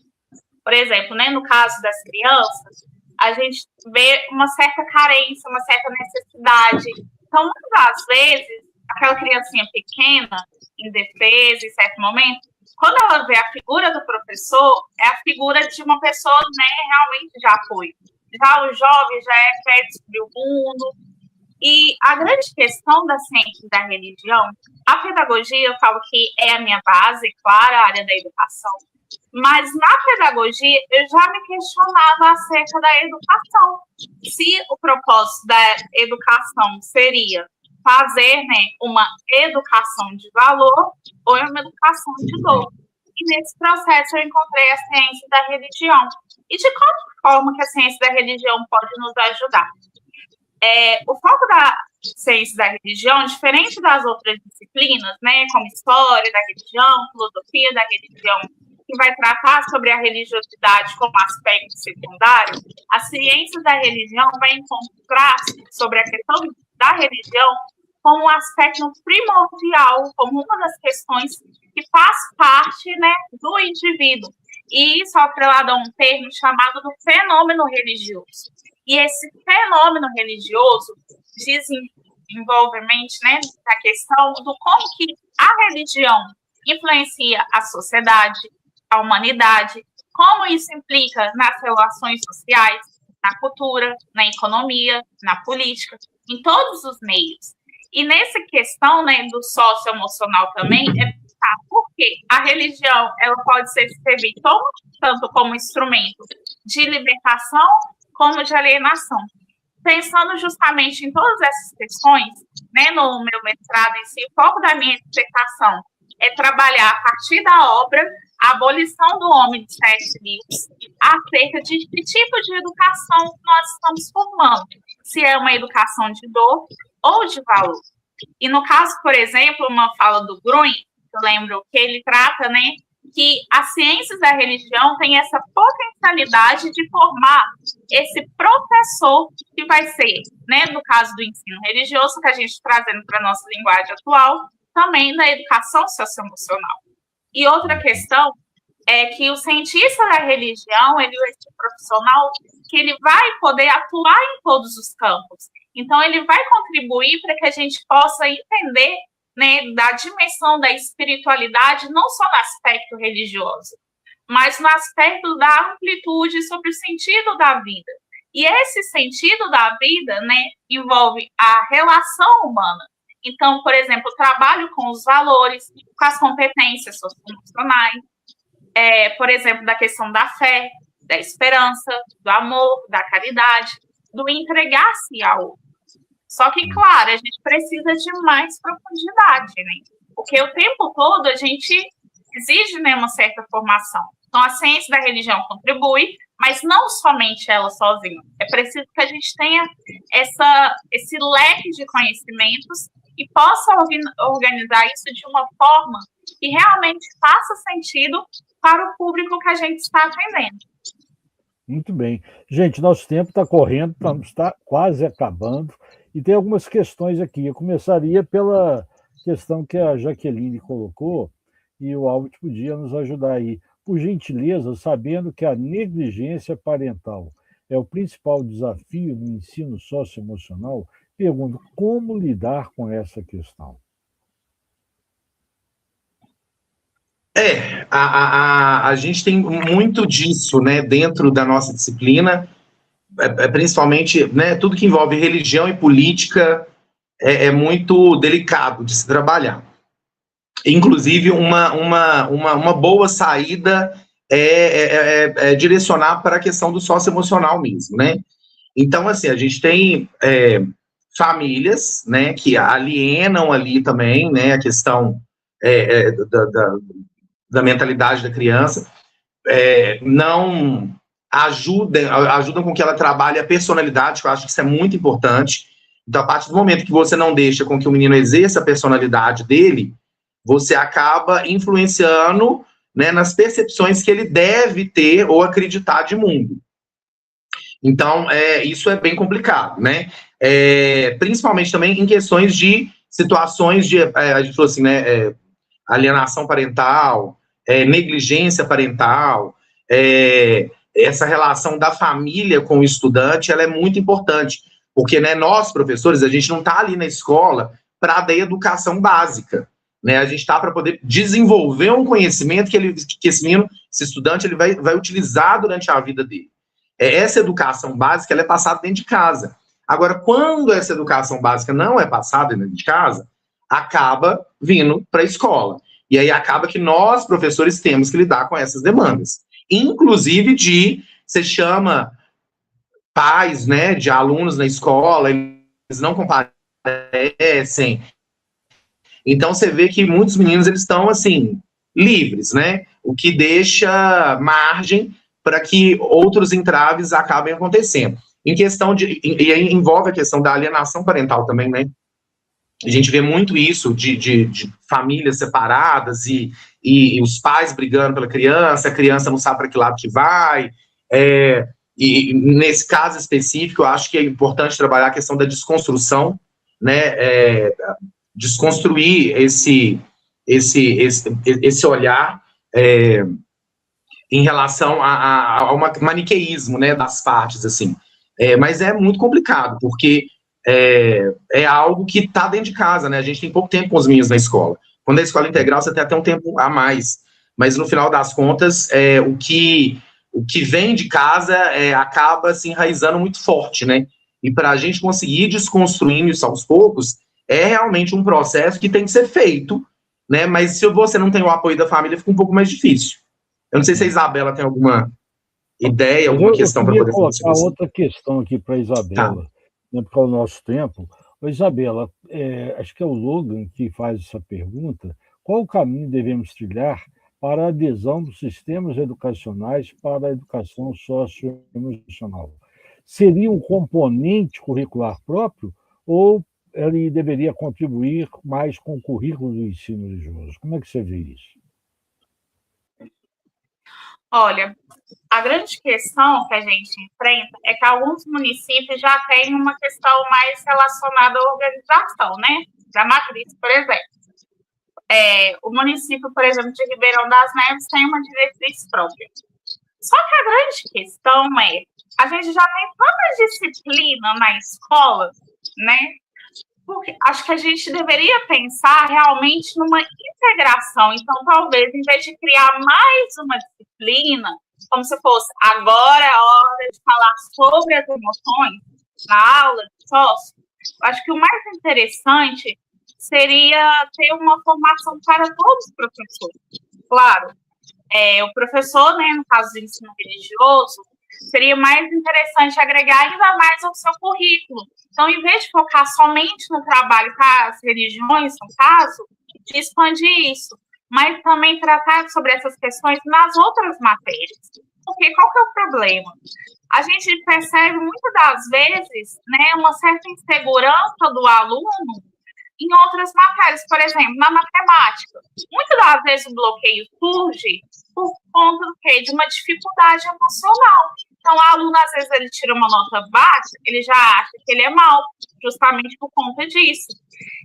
Por exemplo, né, no caso das crianças, a gente vê uma certa carência, uma certa necessidade. Então, muitas vezes, aquela criancinha pequena, indefesa, em certo momento, quando ela vê a figura do professor, é a figura de uma pessoa, né, realmente de apoio. Já o jovem já quer descobrir o mundo. E a grande questão da ciência da religião, a pedagogia, eu falo que é a minha base, claro, a área da educação, mas na pedagogia eu já me questionava acerca da educação. Se o propósito da educação seria fazer, né, uma educação de valor ou uma educação de dor. E nesse processo eu encontrei a ciência da religião. E de qual forma que a ciência da religião pode nos ajudar? O foco da ciência da religião, diferente das outras disciplinas, né, como história da religião, filosofia da religião, que vai tratar sobre a religiosidade como aspecto secundário, a ciência da religião vai encontrar sobre a questão da religião como um aspecto primordial, como uma das questões que faz parte, né, do indivíduo. e isso atrelado a um termo chamado do fenômeno religioso. E esse fenômeno religioso desenvolvemente, né, a questão do como que a religião influencia a sociedade, a humanidade, como isso implica nas relações sociais, na cultura, na economia, na política, em todos os meios. E nessa questão, né, do socioemocional também, porque a religião ela pode ser servida tanto como instrumento de libertação como de alienação. Pensando justamente em todas essas questões, né, no meu mestrado em si, o foco da minha dissertação é trabalhar a partir da obra a abolição do homem de 7 livros acerca de que tipo de educação nós estamos formando, se é uma educação de dor ou de valor. E no caso, por exemplo, uma fala do Gruen, eu lembro que ele trata, né, que as ciências da religião têm essa potencialidade de formar esse professor que vai ser, né, no caso do ensino religioso, que a gente trazendo para a nossa linguagem atual, também da educação socioemocional. E outra questão é que o cientista da religião, ele é esse profissional que ele vai poder atuar em todos os campos. Então, ele vai contribuir para que a gente possa entender, né, da dimensão da espiritualidade, não só no aspecto religioso, mas no aspecto da amplitude sobre o sentido da vida. E esse sentido da vida, né, envolve a relação humana. Então, por exemplo, o trabalho com os valores, com as competências socioemocionais, por exemplo, da questão da fé, da esperança, do amor, da caridade, do entregar-se ao outro. Só que, claro, a gente precisa de mais profundidade, né? Porque o tempo todo a gente exige, né, uma certa formação. Então, a ciência da religião contribui, mas não somente ela sozinha. É preciso que a gente tenha esse leque de conhecimentos e possa organizar isso de uma forma que realmente faça sentido para o público que a gente está atendendo. Muito bem. Gente, nosso tempo está correndo, está quase acabando, e tem algumas questões aqui. Eu começaria pela questão que a Jaqueline colocou, e o Albert podia nos ajudar aí. Por gentileza, sabendo que a negligência parental é o principal desafio no ensino socioemocional, pergunto, como lidar com essa questão? A gente tem muito disso, né, dentro da nossa disciplina, principalmente, né, tudo que envolve religião e política é muito delicado de se trabalhar. Inclusive, uma boa saída é direcionar para a questão do socioemocional mesmo, né? Então, assim, a gente tem famílias, né, que alienam ali também, né, a questão da mentalidade da criança, não ajudam com que ela trabalhe a personalidade, que eu acho que isso é muito importante. Então, a partir do momento que você não deixa com que o menino exerça a personalidade dele, você acaba influenciando, né, nas percepções que ele deve ter ou acreditar de mundo. Então, isso é bem complicado, né? Principalmente também em questões de situações de, a gente falou assim, né, alienação parental, negligência parental, essa relação da família com o estudante, ela é muito importante, porque, né, nós, professores, a gente não está ali na escola para dar educação básica, né? A gente está para poder desenvolver um conhecimento que esse menino, esse estudante, ele vai utilizar durante a vida dele. Essa educação básica, ela é passada dentro de casa. Agora, quando essa educação básica não é passada dentro de casa, acaba vindo para a escola. E aí acaba que nós, professores, temos que lidar com essas demandas. Inclusive você chama pais, né, de alunos na escola, eles não comparecem. Então, você vê que muitos meninos, eles estão, assim, livres, né? O que deixa margem para que outros entraves acabem acontecendo. Em questão e aí envolve a questão da alienação parental também, né? A gente vê muito isso de famílias separadas e os pais brigando pela criança, a criança não sabe para que lado que vai. E nesse caso específico, eu acho que é importante trabalhar a questão da desconstrução, né? Desconstruir esse olhar em relação a um maniqueísmo, né, das partes, assim. Mas é muito complicado, porque é algo que está dentro de casa, né? A gente tem pouco tempo com os meninos na escola. Quando é escola integral, você tem até um tempo a mais. Mas, no final das contas, o que vem de casa acaba se enraizando muito forte, né? E para a gente conseguir desconstruindo isso aos poucos, é realmente um processo que tem que ser feito, né? Mas se você não tem o apoio da família, fica um pouco mais difícil. Eu não sei se a Isabela tem alguma ideia, alguma questão para poder falar sobre colocar isso. outra questão aqui para a Isabela, né, porque é o nosso tempo. Ô, Isabela, acho que é o Logan que faz essa pergunta. Qual o caminho devemos trilhar para a adesão dos sistemas educacionais para a educação socioemocional? Seria um componente curricular próprio ou ele deveria contribuir mais com o currículo do ensino religioso? Como é que você vê isso? Olha, a grande questão que a gente enfrenta é que alguns municípios já têm uma questão mais relacionada à organização, né? Da matriz, por exemplo. O município, por exemplo, de Ribeirão das Neves tem uma diretriz própria. Só que a grande questão a gente já tem tanta disciplina na escola, né? Porque acho que a gente deveria pensar realmente numa integração. Então, talvez, em vez de criar mais uma disciplina, como se fosse agora é a hora de falar sobre as emoções na aula de sócio, acho que o mais interessante seria ter uma formação para todos os professores. Claro, o professor, né, no caso do ensino religioso, seria mais interessante agregar ainda mais ao seu currículo. Então, em vez de focar somente no trabalho com as religiões, no caso, de expandir isso, mas também tratar sobre essas questões nas outras matérias. Porque qual que é o problema? A gente percebe muitas das vezes, né, uma certa insegurança do aluno em outras matérias, por exemplo, na matemática. Muitas das vezes o bloqueio surge por conta do quê? De uma dificuldade emocional. Então, o aluno, às vezes, ele tira uma nota baixa, ele já acha que ele é mau, justamente por conta disso.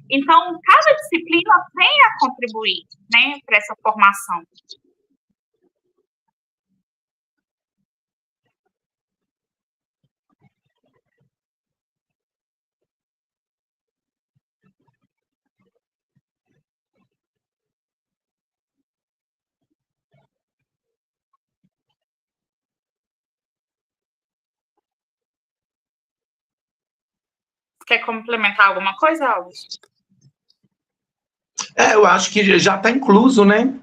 Então, cada disciplina tem a contribuir, né, para essa formação. Quer complementar alguma coisa, Alves? Eu acho que já está incluso, né?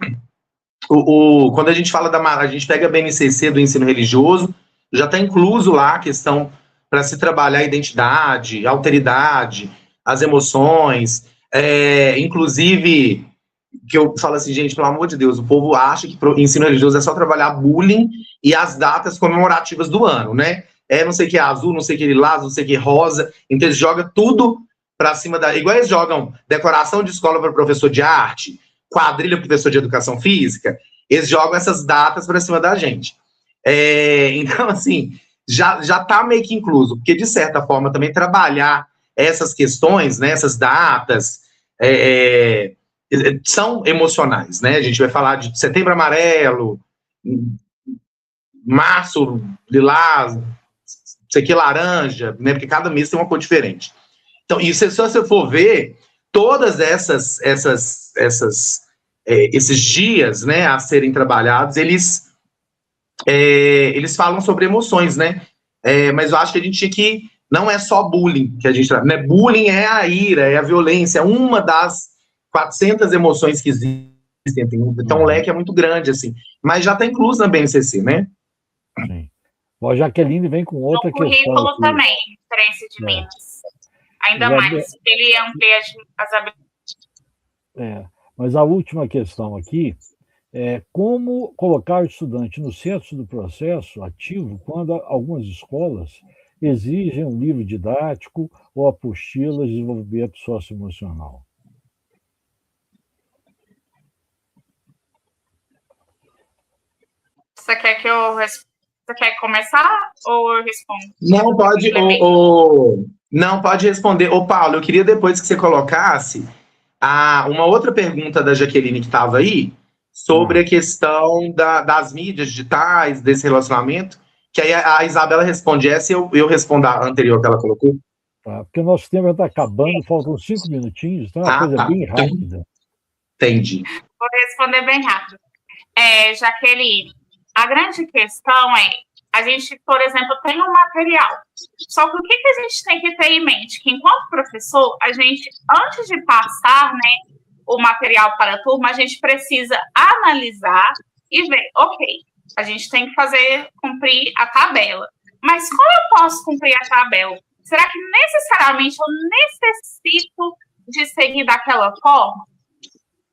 Quando a gente fala a gente pega a BNCC do ensino religioso, já está incluso lá a questão para se trabalhar a identidade, a alteridade, as emoções, inclusive, que eu falo assim, gente, pelo amor de Deus, o povo acha que ensino religioso é só trabalhar bullying e as datas comemorativas do ano, né? Não sei o que é azul, não sei o que é lilás, não sei o que é rosa, então eles jogam tudo para cima igual eles jogam decoração de escola para professor de arte, quadrilha para professor de educação física, eles jogam essas datas para cima da gente. Então, assim, já está meio que incluso, porque, de certa forma, também trabalhar essas questões, né, essas datas, são emocionais, né? A gente vai falar de Setembro Amarelo, Março Lilás, isso aqui laranja, né? Porque cada mês tem uma cor diferente. Então, e se você for ver, todas esses dias, né, a serem trabalhados, eles falam sobre emoções, né? Mas eu acho que a gente tinha que... Não é só bullying que a gente... Né? Bullying é a ira, é a violência, é uma das 400 emoções que existem. Então, o leque é muito grande, assim. Mas já está incluso na BNCC, né? Sim. A Jaqueline vem com outra questão. No currículo também, diferença de Minas. Ainda mais, ele amplia as habilidades. Mas a última questão aqui é como colocar o estudante no centro do processo ativo quando algumas escolas exigem um livro didático ou apostila de desenvolvimento socioemocional. Você quer que eu responda? Você quer começar ou eu respondo? Não, pode. Não, pode responder. Paulo, eu queria depois que você colocasse uma outra pergunta da Jaqueline que estava aí, sobre a questão das mídias digitais, desse relacionamento, que aí a Isabela responde essa e eu respondo a anterior que ela colocou. Tá, porque o nosso tempo está acabando, faltam 5 minutinhos, então é uma coisa bem rápida. Entendi. Vou responder bem rápido. Jaqueline, a grande questão é, a gente, por exemplo, tem um material. Só que o que a gente tem que ter em mente? Que enquanto professor, a gente, antes de passar, né, o material para a turma, a gente precisa analisar e ver, ok, a gente tem que cumprir a tabela. Mas como eu posso cumprir a tabela? Será que necessariamente eu necessito de seguir daquela forma?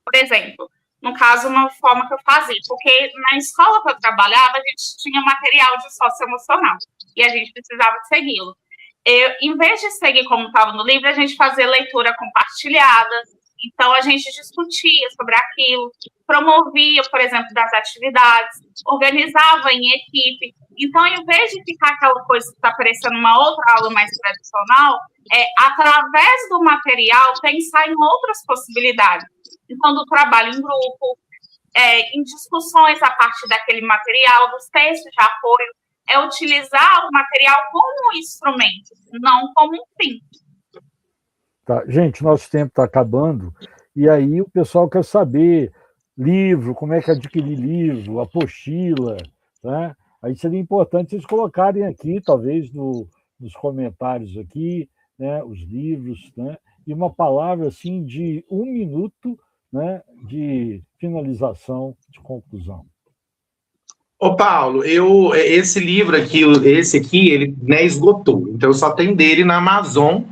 Por exemplo, no caso, uma forma que eu fazia, porque na escola que eu trabalhava, a gente tinha material de socioemocional e a gente precisava de segui-lo. Em vez de seguir como estava no livro, a gente fazia leitura compartilhada, então a gente discutia sobre aquilo, promovia, por exemplo, das atividades, organizava em equipe. Então, em vez de ficar aquela coisa que está aparecendo uma outra aula mais tradicional, através do material, pensar em outras possibilidades. Então, do trabalho em grupo, em discussões a partir daquele material, dos textos de apoio, utilizar o material como um instrumento, não como um fim. Tá. Gente, nosso tempo está acabando, e aí o pessoal quer saber livro, como é que adquirir livro, apostila, né? Aí seria importante vocês colocarem aqui, talvez nos comentários aqui, né, os livros, né, e uma palavra assim de 1 minuto, né, de finalização, de conclusão. Ô, Paulo, esse livro aqui, ele, né, esgotou. Então, eu só tenho dele na Amazon,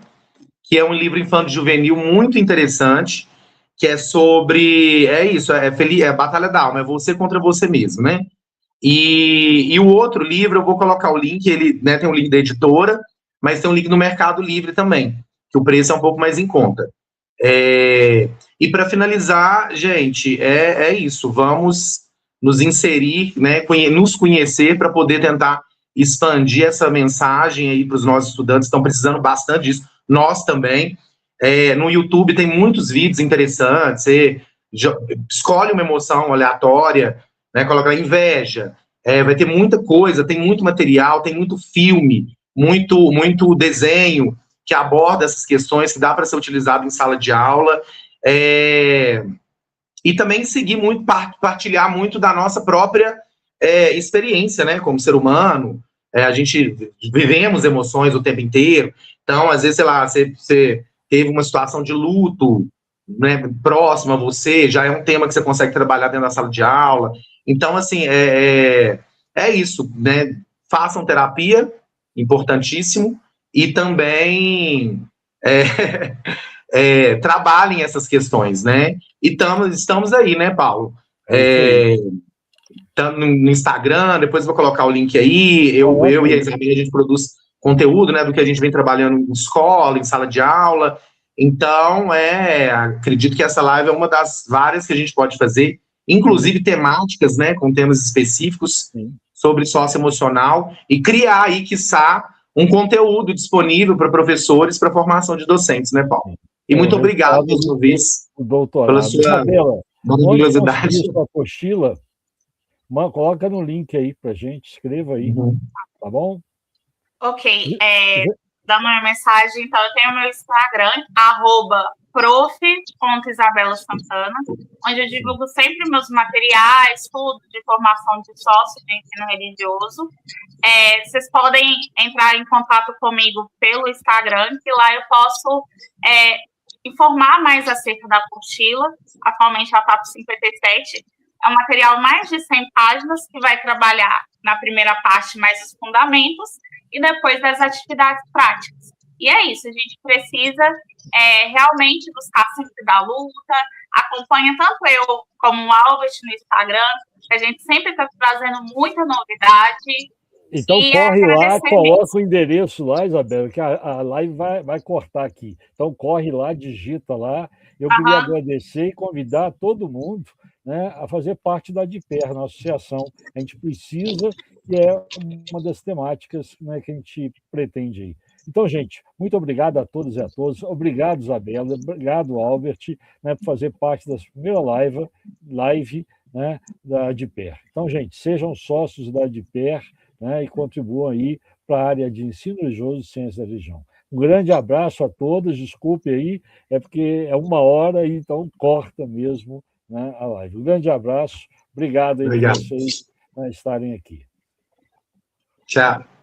que é um livro infanto-juvenil muito interessante, que é sobre... É Batalha da Alma, é você contra você mesmo, né? E o outro livro, eu vou colocar o link, ele, né, tem um link da editora, mas tem um link no Mercado Livre também, que o preço é um pouco mais em conta. E para finalizar, gente, é isso, vamos nos inserir, né, nos conhecer para poder tentar expandir essa mensagem aí para os nossos estudantes, estão precisando bastante disso, nós também. No YouTube tem muitos vídeos interessantes, você escolhe uma emoção aleatória, né, coloca inveja, vai ter muita coisa, tem muito material, tem muito filme, muito desenho que aborda essas questões, que dá para ser utilizado em sala de aula, e também seguir muito, partilhar muito da nossa própria experiência, né, como ser humano. A gente vivemos emoções o tempo inteiro, então, às vezes, sei lá, você teve uma situação de luto, né, próxima a você, já é um tema que você consegue trabalhar dentro da sala de aula. Então, assim, é isso, né, façam terapia, importantíssimo, e também trabalhem essas questões, né, e estamos aí, né, Paulo? No Instagram, depois vou colocar o link aí, eu e a Isabela, a gente produz conteúdo, né, do que a gente vem trabalhando em escola, em sala de aula. Então, acredito que essa live é uma das várias que a gente pode fazer, inclusive temáticas, né, com temas específicos sobre socioemocional, e criar aí, quiçá, um conteúdo disponível para professores, para formação de docentes, né, Paulo? E muito obrigado, mais uma vez, pela sua maravilhosidade. Sua apostila, coloca no link aí para a gente, escreva aí, tá bom? Ok, dando uma mensagem, então eu tenho o meu Instagram, @prof.isabela.santana, onde eu divulgo sempre meus materiais, tudo de formação de sócio de ensino religioso. Vocês podem entrar em contato comigo pelo Instagram, que lá eu posso informar mais acerca da apostila. Atualmente ela está por 57. É um material mais de 100 páginas, que vai trabalhar na primeira parte mais os fundamentos e depois das atividades práticas. E é isso, a gente precisa realmente buscar sempre da luta. Acompanha tanto eu como o Albert no Instagram, que a gente sempre está trazendo muita novidade. Então corre lá, coloca o endereço lá, Isabela, que a live vai cortar aqui. Então corre lá, digita lá. Eu queria agradecer e convidar todo mundo, né, a fazer parte da DIPER, na associação. A gente precisa, e é uma das temáticas, né, que a gente pretende aí. Então, gente, muito obrigado a todos e a todas. Obrigado, Isabela. Obrigado, Albert, né, por fazer parte dessa primeira live né, da ADPER. Então, gente, sejam sócios da ADPER, né, e contribuam aí para a área de ensino religioso e ciência da religião. Um grande abraço a todos, desculpe aí, é porque é 1 hora, e então corta mesmo, né, a live. Um grande abraço, obrigado aí por vocês, né, estarem aqui. Tchau.